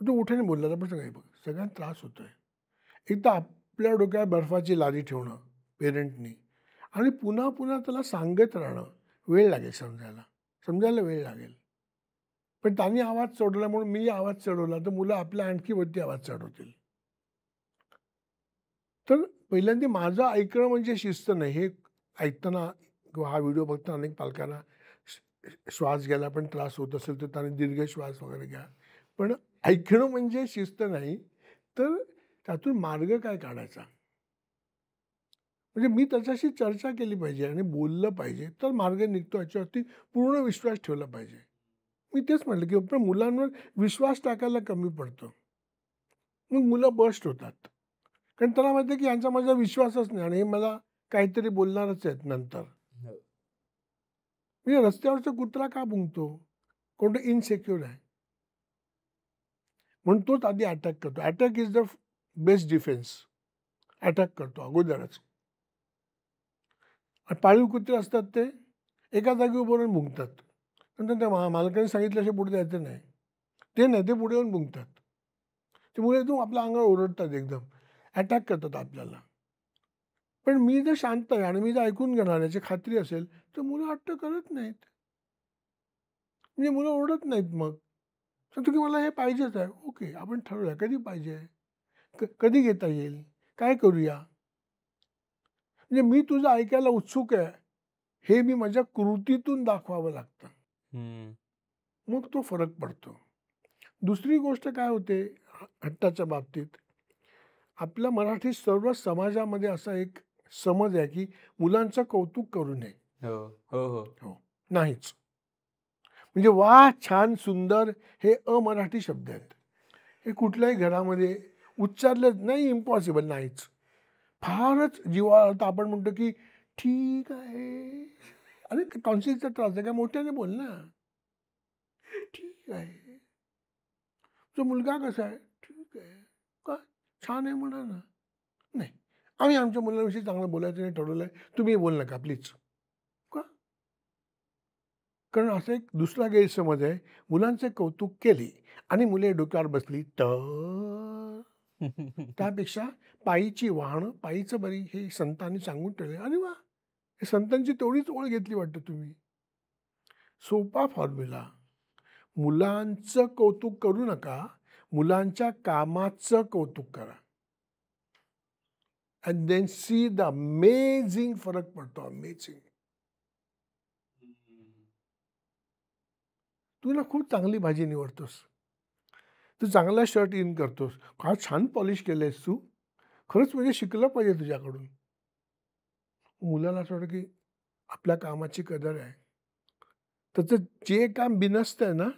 तो उठ्याने बोलला तर पण बघ सगळ्यांना त्रास होतोय. एक तर आपल्या डोक्यात बर्फाची लादी ठेवणं पेरेंटनी आणि पुन्हा पुन्हा त्याला सांगत राहणं वेळ लागेल समजायला वेळ लागेल. पण त्यांनी आवाज चढवला म्हणून मी आवाज चढवला तर मुलं आपल्या आणखी वरती आवाज चढवतील. तर पहिल्यांदा माझं ऐकणं म्हणजे शिस्त नाही. हे ऐकताना किंवा हा व्हिडिओ बघताना अनेक पालकांना श्वास घ्यायला पण त्रास होत असेल तर त्याने दीर्घ श्वास वगैरे घ्या. पण ऐकणं म्हणजे शिस्त नाही. तर त्यातून मार्ग काय काढायचा? म्हणजे मी त्याच्याशी चर्चा केली पाहिजे आणि बोललं पाहिजे तर मार्ग निघतो याच्यावरती पूर्ण विश्वास ठेवला पाहिजे. मी तेच म्हटलं की आपण मुलांवर विश्वास टाकायला कमी पडतो. मग मुलं बस्ट होतात. कारण त्याला माहिती आहे की यांचा माझा विश्वासच नाही आणि हे मला काहीतरी बोलणारच आहेत नंतर. हो. म्हणजे रस्त्यावरचा कुत्रा का भुंकतो? कोणतं इनसेक्युअर आहे. म्हणून तोच आधी अटॅक करतो. Attack is the best defence. Attack करतो अगोदरच. आणि पाळीव कुत्रे असतात ते एका जागी उभं राहून भुंकतात. नंतर त्या मालकाने सांगितल्याशिवाय पुढे जायचं नाही. ते नाही ते पुढे येऊन भुंकतात. त्यामुळे तो आपल्या अंगावर ओरडतात एकदम. अटॅक करतात आपल्याला. पण मी जर शांत आहे आणि मी जर ऐकून घेणार याची खात्री असेल तर मुलं हट्ट करत नाहीत. म्हणजे मुलं ओरडत नाहीत मग. सांगतो की मला हे पाहिजेच आहे. ओके आपण ठरवूया कधी पाहिजे? कधी घेता येईल? काय करूया? म्हणजे मी तुझं ऐकायला उत्सुक आहे हे मी माझ्या कृतीतून दाखवावं लागतं. हं. मग तो फरक पडतो. दुसरी गोष्ट काय होते हट्टाच्या बाबतीत आपल्या मराठी सर्व समाजामध्ये असा एक समज आहे की मुलांचं कौतुक करू नये. हो, हो, हो. हो नाहीच. म्हणजे वा छान सुंदर हे अमराठी शब्द आहेत. हे कुठल्याही घरामध्ये उच्चारले नाही. इम्पॉसिबल नाहीच. फारच जीवाला आपण म्हणतो की ठीक आहे. अरे टॉन्सिलचा त्रास आहे काय मोठ्याने बोल ना. ठीक आहे. तो मुलगा कसा आहे? ठीक आहे. का छान आहे म्हणा ना. नाही आम्ही आमच्या मुलांविषयी चांगलं बोलायचं नाही ठरवलंय. तुम्ही बोल नका प्लीज. का? कारण असा एक दुसरा गैरसमज आहे. मुलांचे कौतुक केले आणि मुले डोक्यावर बसली तर त्यापेक्षा पायीची वाहनं पायीचं बरी हे संतांनी सांगून ठेवले. अरे वा हे संतांची तेवढीच ओळ घेतली वाटतं तुम्ही. सोपा फॉर्म्युला. मुलांचं कौतुक करू नका. मुलांच्या कामाचं कौतुक करा and then see the amazing फरक पडतो. अमेझिंग. तू ना खूप चांगली भाजी निवडतोस, तू चांगला शर्ट इन करतोस, काय छान पॉलिश केलंयस तू, खरंच म्हणजे शिकलं पाहिजे तुझ्याकडून. मुलाला असं वाटतं की आपल्या कामाची कदर आहे, त्याचं जे काम बिनसतं आहे ना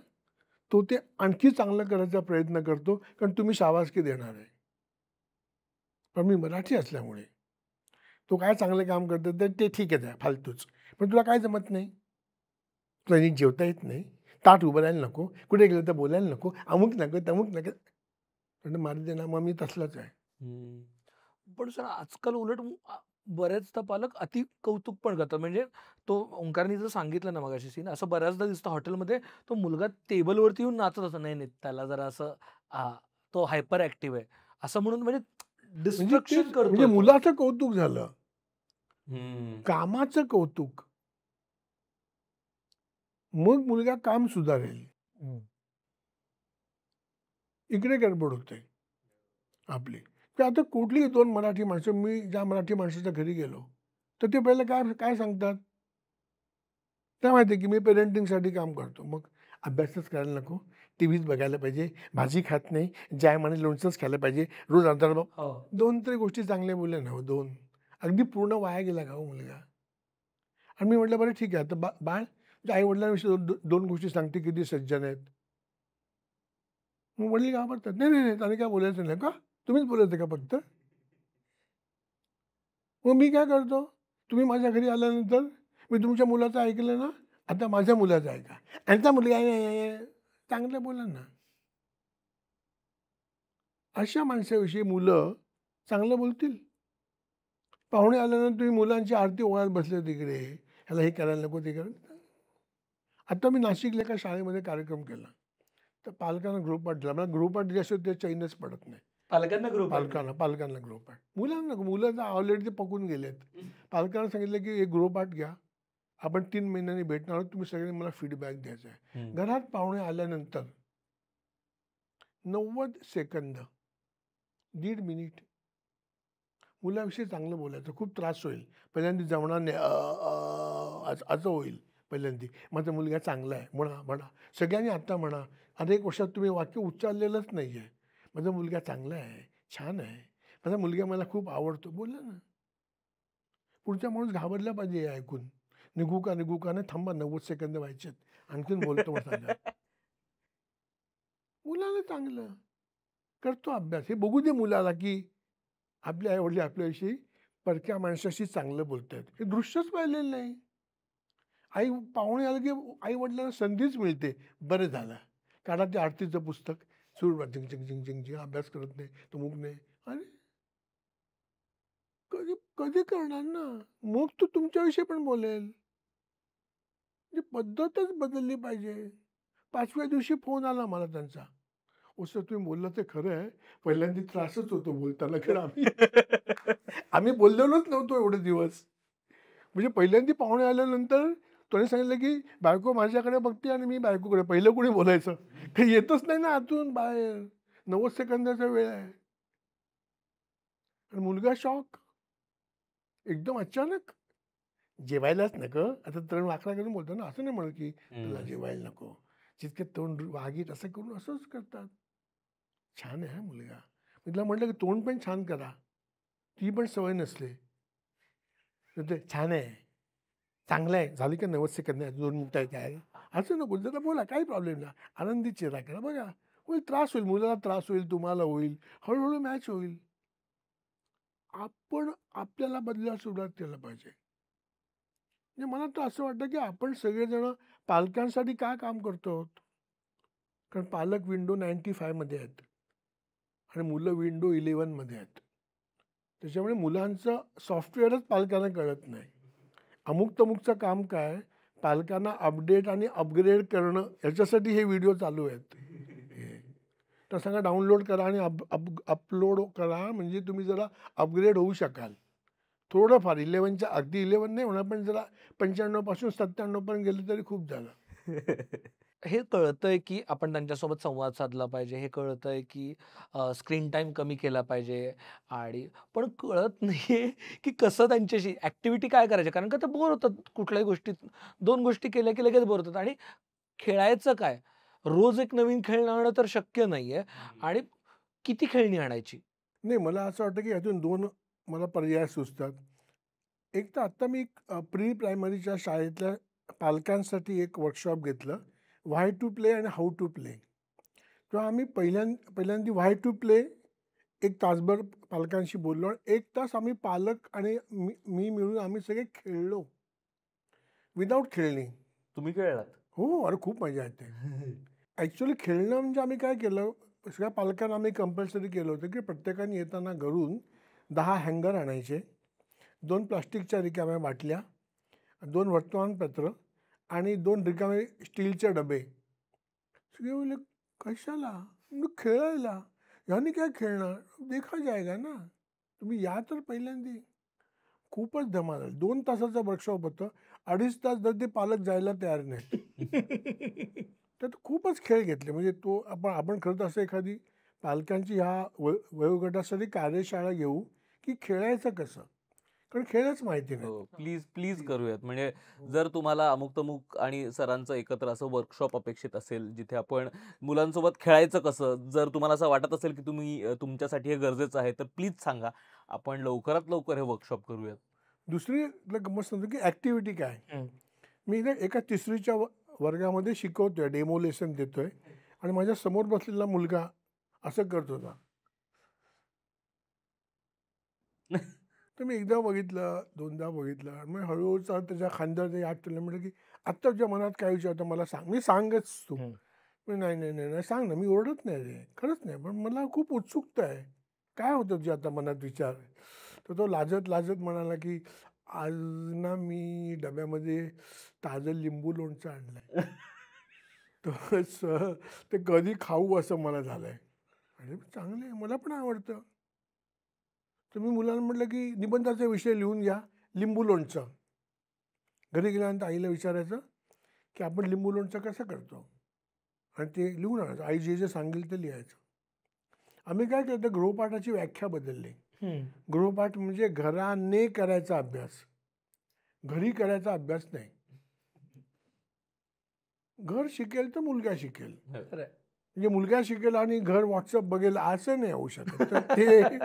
तो ते आणखी चांगलं करायचा प्रयत्न करतो, कारण तुम्ही शाबासकी देणार आहे. पण मी मराठी असल्यामुळे तो काय चांगलं काम करतो तर ते ठीक आहे, फालतूच. पण तुला काय जमत नाही, तुला नीट जेवता येत नाही, ताट उभारायला नको, कुठे गेलं तर बोलायला नको, अमुक नको तमुक नको, म्हणजे मारू दे ना. मग मी तसलाच आहे. पण सर आजकाल उलट बऱ्याचदा पालक अति कौतुक पण करतात. म्हणजे तो ओंकारनी जर सांगितलं ना मगाशी सीन, असं बऱ्याचदा दिसतं हॉटेलमध्ये तो मुलगा टेबलवरती येऊन नाचत असतो. नाही नाही, त्याला जरा असं तो हायपर ऍक्टिव्ह आहे असं म्हणून, म्हणजे म्हणजे डिस्ट्रक्शन म्हणजे करतो. मुलाचं कौतुक झालं, कामाचं कौतुक, मग मुलगा काम सुधारेल. इकडे गडबड होते आपली. की आता कुठलीही दोन मराठी माणसं, मी ज्या मराठी माणसाच्या घरी गेलो तर ते पहिले काय काय सांगतात, काय माहिती आहे की मी पेरेंटिंगसाठी काम करतो. मग अभ्यासच करायला नको, टी व्हीच बघायला पाहिजे, भाजी खात नाही, जाय म्हणे लोणचंच खायला पाहिजे, रोज अर्धा डबा. दोन तरी गोष्टी चांगल्या बोलल्या ना, दोन अगदी पूर्ण वाया गेला का हो मुलगा. आणि मी म्हटलं बरं ठीक आहे, आता बाळ आई वडिलांविषयी दोन गोष्टी सांगते किती सज्जन आहेत. मग वडील घाबरतात, नाही नाही नाही त्याने काय बोलायचं नाही का, तुम्हीच बोलायचं का फक्त. मग मी काय करतो, तुम्ही माझ्या घरी आल्यानंतर मी तुमच्या मुलाचं ऐकलं ना, आता माझ्या मुलाचं ऐका, यांचा मुलगा चांगलं बोला ना. अशा माणसाविषयी मुलं चांगलं बोलतील. पाहुणे आल्यानंतर तुम्ही मुलांची आरती ओळख बसले तिकडे, ह्याला हे करायला नको ते करायला. आता मी नाशिकला एका शाळेमध्ये कार्यक्रम केला, तर पालकांना गृहपाठ दिला. मला गृहपाठ दिल्याशिवाय ते चैनच पडत नाही. पालकांना गृहपाठ, मुलांना, मुलं ऑलरेडी ते पकून गेलेत. पालकांना सांगितलं की एक गृहपाठ घ्या, आपण 3 महिन्यांनी भेटणार आहोत, तुम्ही सगळ्यांनी मला फीडबॅक द्यायचा आहे. घरात पाहुणे आल्यानंतर 90 सेकंद, 1.5 मिनिट मुलाविषयी चांगलं बोलायचं. खूप त्रास होईल पहिल्यांदा, जमणार नाही, असं होईल पहिल्यांदा. माझा मुलगा चांगला आहे म्हणा म्हणा, सगळ्यांनी आता म्हणा. आता 1 वर्षात तुम्ही वाक्य उच्चारलेलंच नाही आहे, माझा मुलगा चांगला आहे, छान आहे, माझा मुलगा मला खूप आवडतो, बोला ना. पुढचा माणूस घाबरला पाहिजे हे ऐकून. निघू का नाही, थांबा 90 सेकंद व्हायचेत, आणखीन बोलतो मग. मुलाला चांगलं करतो अभ्यास, हे बघू दे मुलाला की आपले आई वडील आपल्याविषयी परक्या माणसाशी चांगलं बोलतात. हे दृश्यच पाहिलेलं नाही. आई पाहुणे आलं की आई वडिलांना संधीच मिळते, बरं झालं काढा ते आरतीचं पुस्तक, सुरू झिंग झिंग झिंग झिंग झिंग, अभ्यास करत नाही तो मुक नाही. अरे कधी कधी करणार ना, मग तो तुमच्याविषयी पण बोलेल. पद्धतच बदलली पाहिजे. 5व्या दिवशी फोन आला मला त्यांचा, ओ सर तुम्ही बोललं ते खरं आहे, पहिल्यांदा त्रासच होतो बोलताना, खरं आम्ही बोललेलोच नव्हतो एवढे दिवस. म्हणजे पहिल्यांदा पाहुणे आल्यानंतर त्याने सांगितलं की बायको माझ्याकडे बघते आणि मी बायकोकडे, पहिलं कोणी बोलायचं, काही येतच नाही ना आतून बाहेर. 90 सेकंदाचा वेळ आहे. आणि मुलगा शॉक, एकदम अचानक. जेवायलाच नको, आता तरुण वाकडा करून बोलतो ना, असं नाही म्हणत की तुला जेवायला नको, जितके तोंड वागीत असं करून असंच करतात. छान आहे मुलगा. मी तुला म्हटलं की तोंड पण छान करा, ती पण सवय नसले ते. छान आहे, चांगलं आहे, झाली का 90 सेकंद, 2 मिनिटं आहे काय, असं नको, जरा बोला, काही प्रॉब्लेम नाही, आनंदी चेहरा करा. बघा होईल, त्रास होईल, मुलाला त्रास होईल, तुम्हाला होईल, हळूहळू मॅच होईल. आपण आपल्याला बदलायला सुरुवात केलं पाहिजे. म्हणजे मला तर असं वाटतं की आपण सगळेजण पालकांसाठी काय काम करतो, कारण पालक विंडो 95 मध्ये आहेत आणि मुलं विंडो 11 मध्ये आहेत. त्याच्यामुळे मुलांचं सॉफ्टवेअरच पालकांना कळत नाही. अमुक तमुकचं काम काय, पालकांना अपडेट आणि अपग्रेड करणं, याच्यासाठी हे व्हिडिओ चालू आहेत. तर सांगा डाउनलोड करा आणि अपलोड करा, म्हणजे तुम्ही जरा अपग्रेड होऊ शकाल थोडंफार. 11च्या अगदी 11 नाही होणार, पण जरा 95 पासून 97 पर्यंत गेलं तरी खूप झालं. हे कळतंय की आपण त्यांच्यासोबत संवाद साधला पाहिजे, हे कळतंय की स्क्रीन टाईम कमी केला पाहिजे आणि पण कळत नाहीये की कसं त्यांच्याशी ॲक्टिव्हिटी काय करायची? कारण का ते बोर होतात कुठल्याही गोष्टीत. 2 गोष्टी केल्या की लगेच बोर होतात आणि खेळायचं काय? रोज एक नवीन खेळणं आणणं तर शक्य नाहीये आणि किती खेळणी आणायची? नाही, मला असं वाटतं की यातून 2 मला पर्याय सुचतात. एक तर आत्ता मी प्री प्रायमरीच्या शाळेतल्या पालकांसाठी एक वर्कशॉप घेतलं. व्हाय टू प्ले आणि हाऊ टू प्ले. तेव्हा आम्ही पहिल्यांदा व्हाय टू प्ले 1 तासभर पालकांशी बोललो आणि 1 तास आम्ही पालक आणि मी मिळून आम्ही सगळे खेळलो. विदाऊट खेळणी. तुम्ही खेळलात? हो, अरे खूप मजा येते. ॲक्च्युअली खेळणं म्हणजे आम्ही काय केलं, सगळ्या पालकांना आम्ही कंपल्सरी केलं होतं की प्रत्येकाने येताना घरून 10 हँगर आणायचे, 2 प्लास्टिकच्या रिकाम्या बाटल्या, 2 वर्तमानपत्र आणि 2 रिकामे स्टीलचे डबे. सगळे बोलले, "कशाला?" म्हणलं, "खेळायला." "ह्यानी काय खेळणार? देखा जाएगा ना." तुम्ही या तर पहिल्यांदा. खूपच धमाल झाली. 2 तासाचं वर्कशॉप होतं. 2.5 तास जर ते पालक जायला तयार नाहीत. त्यात खूपच खेळ घेतले. म्हणजे तो आपण खरं तर असं एखादी पालकांची ह्या वयोगटासाठी कार्यशाळा घेऊ, की खेळायचं कसं? कारण खेळच माहिती नाहीत. हो, प्लीज, प्लीज करूयात. म्हणजे जर तुम्हाला अमुक-तमुक आणि सरांचं एकत्र असं वर्कशॉप अपेक्षित असेल, जिथे आपण मुलांसोबत खेळायचं कसं, जर तुम्हाला असं वाटत असेल, की तुम्ही तुमच्यासाठी हे गरजेचं आहे, तर प्लीज सांगा. आपण लवकरात लवकर हे वर्कशॉप करूयात. दुसरी गंमत सांगतो, की ॲक्टिव्हिटी काय? हं. मी ना एका 3रीच्या वर्गामध्ये शिकवतोय, डेमो लेसन देतोय आणि माझ्या समोर बसलेला मुलगा असं करत होता. तर मी एकदा बघितलं, 2दा बघितलं आणि मग हळूहळू चालत त्याच्या खांद्यावर हात ठेवला. म्हटलं की "आत्ता तुझ्या मनात काय विचार होता मला सांग." "मी सांगच तू." हं. मी "नाही, नाही, नाही, नाही सांग ना." "मी ओरडत नाही रे, खरंच नाही. पण मला खूप उत्सुकता आहे. काय होतं तुझ्या आता मनात विचार?" तर तो लाजत लाजत म्हणाला की "आज ना मी डब्यामध्ये ताजं लिंबू लोणचं आणलंय." तर सर ते कधी खाऊ असं मला झालंय. अरे चांगलं आहे, मला पण आवडतं. तर मी मुलांना म्हटलं की निबंधाचा विषय लिहून घ्या, लिंबू लोणचं. घरी गेल्यानंतर आईला विचारायचं की आपण लिंबू लोणचं कसं करतो आणि ते लिहून आणायचं. आई जे जे सांगेल ते लिहायचं. आम्ही काय केलं, तर गृहपाठाची व्याख्या बदलली. हं. गृहपाठ म्हणजे घराने करायचा अभ्यास, घरी करायचा अभ्यास नाही. घर शिकेल तर मुलगा शिकेल. खरंय. म्हणजे मुलगा शिकेल आणि घर व्हॉट्सअप बघेल असं नाही होऊ शकत. तर ते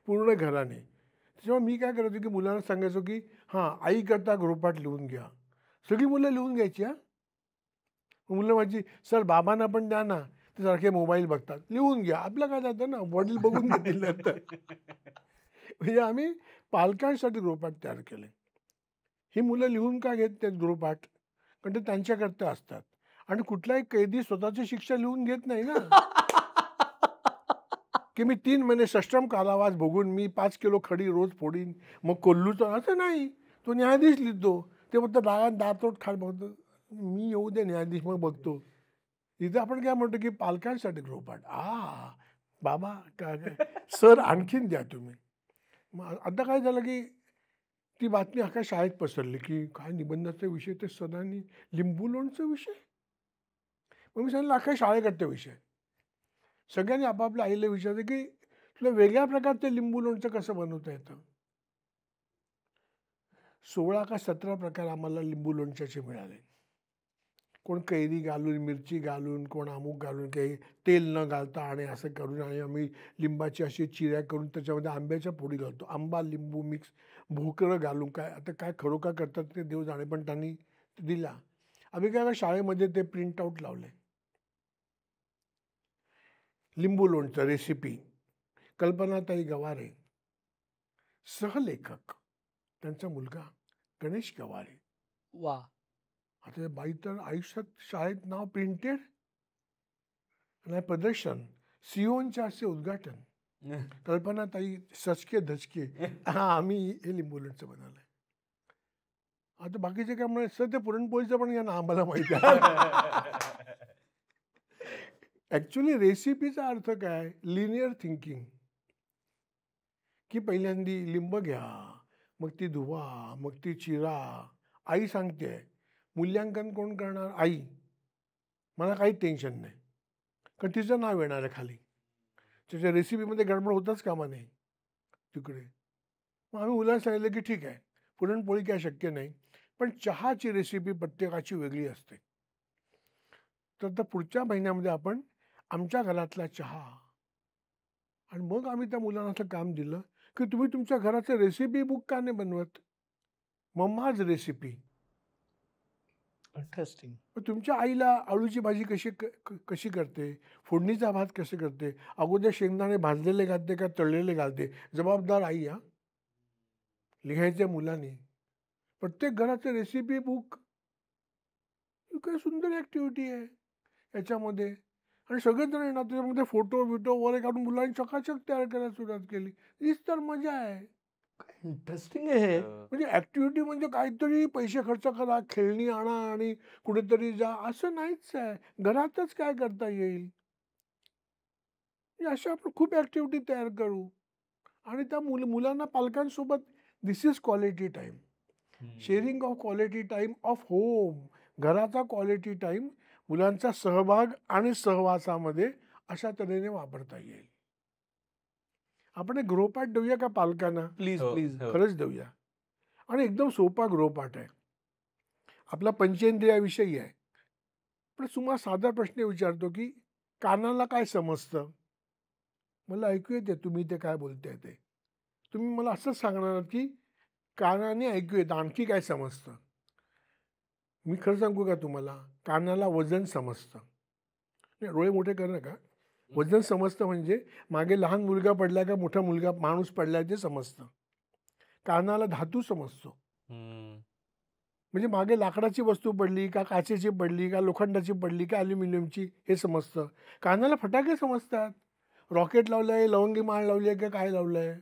पूर्ण घराने. त्याच्यामुळे मी काय करायचो की मुलांना सांगायचो की हां, आई करता गृहपाठ लिहून घ्या. सगळी मुलं लिहून घ्यायची हां. मुलं माझी, "सर बाबांना पण द्या ना." ते सारखे मोबाईल बघतात. लिहून घ्या. आपलं काय जातं ना, वडील बघून घेतील नंतर. म्हणजे आम्ही पालकांसाठी गृहपाठ तयार केले. ही मुलं लिहून का घेत नाहीत गृहपाठ? कारण ते त्यांच्याकरता असतात. आणि कुठलाही कैदी स्वतःची शिक्षा लिहून घेत नाही ना. की मी 3 महिने सश्रम कारावास भोगून मी 5 किलो खडी रोज फोडीन, मग कोल्हू तर असं नाही. तो न्यायाधीश लिहितो. ते फक्त दारात दातोट खाट बघतो. मी येऊ दे न्यायाधीश मग बघतो. इथं आपण काय म्हणतो की पालकांसाठी गृहपाठ. बाबा काय काय सर आणखीन द्या तुम्ही. मग आता काय झालं की ती बातमी अख्ख्या शाळेत पसरली की काय निबंधाचा विषय ते सरांनी लिंबू लोणचा विषय. मग मी सांगितलं अख्ख्या शाळेकडचा विषय. सगळ्यांनी आपापल्या आईला विचारलं की तुला वेगळ्या प्रकारचं लिंबू लोणचं कसं बनवता येतं. 16 का 17 प्रकार आम्हाला लिंबू लोणच्याचे मिळाले. कोण कैरी घालून, मिरची घालून, कोण अमुक घालून, काही तेल न घालता आणि असं करून आणि आम्ही लिंबाची अशी चिऱ्या करून त्याच्यामध्ये आंब्याच्या फोडी घालतो. आंबा लिंबू मिक्स भोकरं घालून काय आता काय खरोखर करतात ते देव जाणे, पण त्यांनी दिला. आम्ही काय शाळेमध्ये ते प्रिंट आउट लावले. लिंबू लोणचं रेसिपी कल्पनाताई गवारे, सहलेखक त्यांचा मुलगा गणेश गवारे. वाह! आता त्या बाई तर आयुष्यात शाळेत नाव प्रिंटेड आणि प्रदर्शन, सिओनचे असे उद्घाटन. कल्पनाताई सचके धचके आम्ही हे लिंबू लोणचं बनवलंय. आता बाकीचे काय म्हणाले, सर ते पुरणपोळीचं पण घ्या ना, आम्हाला माहिती आहे. ऍक्च्युली रेसिपीचा अर्थ काय, लिनियर थिंकिंग. की पहिल्यांदी लिंब घ्या, मग ती धुवा, मग ती चिरा. आई सांगते, मूल्यांकन कोण करणार? आई. मला काही टेन्शन नाही, कारण तिचं नाव येणार आहे खाली, त्याच्या रेसिपीमध्ये गडबड होताच कामा नाही तिकडे. मग आम्ही मुलांना सांगितलं की ठीक आहे, पुरणपोळी काय शक्य नाही, पण चहाची रेसिपी प्रत्येकाची वेगळी असते. तर पुढच्या महिन्यामध्ये आपण आमच्या घरातला चहा, आणि मग आम्ही त्या मुलांना असं काम दिलं की तुम्ही तुमच्या घराचं रेसिपी बुक का नाही बनवत, मम्माज रेसिपी. इंटरेस्टिंग. तुमच्या आईला आळूची भाजी कशी करते, फोडणीचा भात कसे करते, अगोदर शेंगदाणे भाजलेले घालते का तळलेले घालते, जबाबदार आई. लिहायच्या मुलांनी प्रत्येक घराचं रेसिपी बुक, काय सुंदर ऍक्टिव्हिटी आहे याच्यामध्ये. आणि सगळेजण येणार, त्याच्यामध्ये फोटो बिटो वगैरे काढून मुलांनी चकाचक तयार करायला सुरुवात केली. हीच तर मजा आहे. इंटरेस्टिंग आहे. म्हणजे ऍक्टिव्हिटी म्हणजे काहीतरी पैसे खर्च करा, खेळणी आणा आणि कुठेतरी जा, असं नाहीच आहे. घरातच काय करता येईल अशा आपण खूप ऍक्टिव्हिटी तयार करू. आणि त्या मुलांना पालकांसोबत, this is quality time, sharing of quality time of home, घराचा क्वालिटी टाइम मुलांचा सहभाग आणि सहवासामध्ये अशा तऱ्हेने वापरता येईल. आपण एक गृहपाठ देऊया का पालकांना? Please please. खरंच देऊया. आणि एकदम सोपा गृहपाठ आहे. आपला पंचेंद्रियाविषयी आहे. पण तुम्हाला साधा प्रश्न विचारतो की कानाला काय समजतं? मला ऐकू येते तुम्ही ते काय बोलताय ते. तुम्ही मला असंच सांगणार की कानाने ऐकू येतं, आणखी काय समजतं? मी खरं सांगू का तुम्हाला, कानाला वजन समजतं. डोळे मोठे कर नका. वजन समजतं म्हणजे मागे लहान मुलगा पडला का मोठा मुलगा माणूस पडलाय ते समजतं. कानाला धातू समजतो, म्हणजे मागे लाकडाची वस्तू पडली का काचेची पडली का लोखंडाची पडली का अल्युमिनियमची हे समजतं. कानाला फटाके समजतात, रॉकेट लावलंय, लवंगी माळ लावली आहे का काय लावलंय.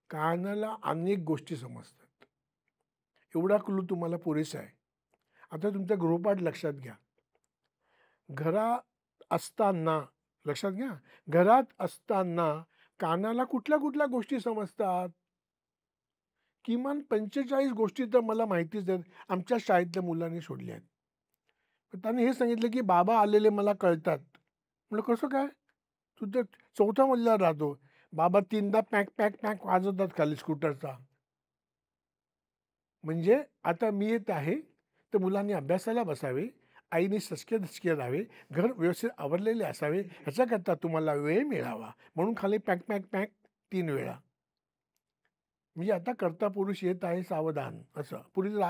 कानाला अनेक गोष्टी समजतात. एवढा क्लू तुम्हाला पुरेसा आहे. आता तुमचा गृहपाठ लक्षात घ्या. लक्षात घ्या, घरात असताना कानाला कुठल्या कुठल्या गोष्टी समजतात? किमान 45 गोष्टी तर मला माहितीच आहेत, आमच्या शाळेतल्या मुलांनी सोडल्या आहेत. त्यांनी हे सांगितलं की बाबा आलेले मला कळतात. म्हटलं कसं काय? तू तर 4थ्या मजल्यावर राहतो. बाबा 3दा पॅक पॅक पॅक वाजवतात खाली स्कूटरचा. म्हणजे आता मी येत आहे तर मुलांनी अभ्यासाला बसावे, आईने सचके धचके राहावे, घर व्यवस्थित आवरलेले असावे, ह्याच्याकरता तुम्हाला वेळ मिळावा म्हणून खाली पॅक पॅक पॅक 3 वेळा. म्हणजे आता कर्ता पुरुष येत आहे सावधान, असं. पूर्वी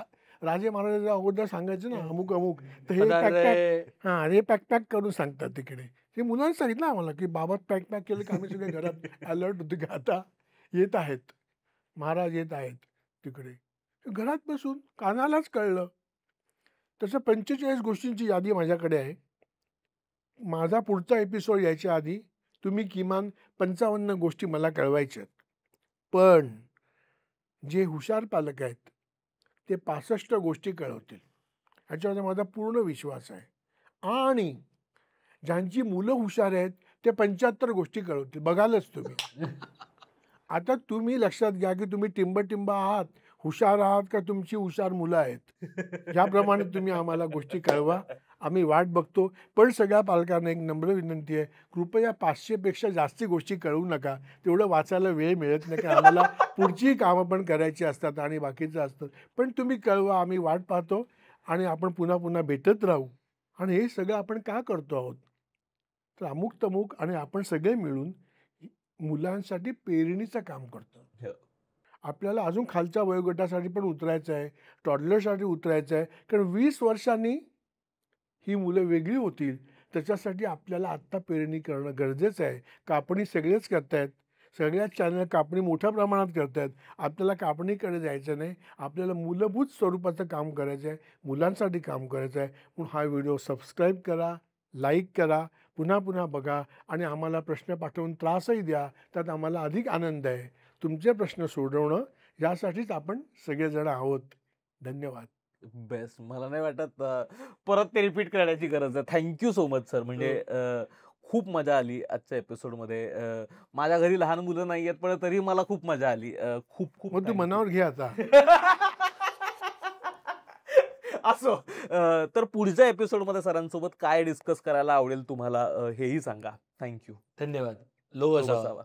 राजे महाराजांच्या अगोदर सांगायचं ना अमुक अमुक, तर हे पॅक पॅक, हे पॅक पॅक करून सांगतात तिकडे. हे मुलांनी सांगितलं आम्हाला की बाबा पॅक पॅक केलं की आम्ही सगळे घरात अलर्ट होतो की आता येत आहेत, महाराज येत आहेत तिकडे. घरात बसून कानालाच कळलं. तसं 45 गोष्टींची यादी माझ्याकडे आहे. माझा पुढचा एपिसोड यायच्या आधी तुम्ही किमान 55 गोष्टी मला कळवायच्या आहेत. पण जे हुशार पालक आहेत ते 65 गोष्टी कळवतील, ह्याच्यामध्ये माझा पूर्ण विश्वास आहे. आणि ज्यांची मुलं हुशार आहेत ते 75 गोष्टी कळवतील, बघालच तुम्ही. आता तुम्ही लक्षात घ्या की तुम्ही टिंब आहात, हुशार आहात का तुमची हुशार मुलं आहेत. याप्रमाणे तुम्ही आम्हाला गोष्टी कळवा, आम्ही वाट बघतो. पण सगळ्या पालकांना एक नम्र विनंती आहे, कृपया 500 पेक्षा जास्ती गोष्टी कळवू नका. तेवढं वाचायला वेळ मिळत नाही, कारण आम्हाला पुढची कामं पण करायची असतात आणि बाकीचं असतं. पण तुम्ही कळवा, आम्ही वाट पाहतो आणि आपण पुन्हा पुन्हा भेटत राहू. आणि हे सगळं आपण का करतो आहोत तर अमुक तमुक आणि आपण सगळे मिळून मुलांसाठी पेरणीचं काम करतो. आपल्याला अजून खालच्या वयोगटासाठी पण उतरायचं आहे, टॉडलरसाठी उतरायचं आहे, कारण 20 वर्षांनी ही मुलं वेगळी होतील. त्याच्यासाठी आपल्याला आत्ता पेरणी करणं गरजेचं आहे. कापणी सगळेच करतायत, सगळ्याच चॅनल कापणी मोठ्या प्रमाणात करतायत. आपल्याला कापणीकडे जायचं नाही, आपल्याला मूलभूत स्वरूपाचं काम करायचं आहे, मुलांसाठी काम करायचं आहे. म्हणून हा व्हिडिओ सबस्क्राईब करा, लाईक करा, पुन्हा पुन्हा बघा आणि आम्हाला प्रश्न पाठवून त्रासही द्या. त्यात आम्हाला अधिक आनंद आहे. तुमचे प्रश्न सोडवणं यासाठीच आपण सगळेजण आहोत. धन्यवाद. बेस्ट. मला नाही वाटत परत ते रिपीट करण्याची गरज आहे. Thank you so much sir. म्हणजे खूप मजा आली आजच्या एपिसोडमध्ये. माझ्या घरी लहान मुलं नाही आहेत पण तरी मला खूप मजा आली. खूप खूप तू मनावर घे आता. असो. तर पुढच्या एपिसोडमध्ये सरांसोबत काय डिस्कस करायला आवडेल तुम्हाला हेही सांगा. थँक्यू. धन्यवाद. लो असावा. असावा.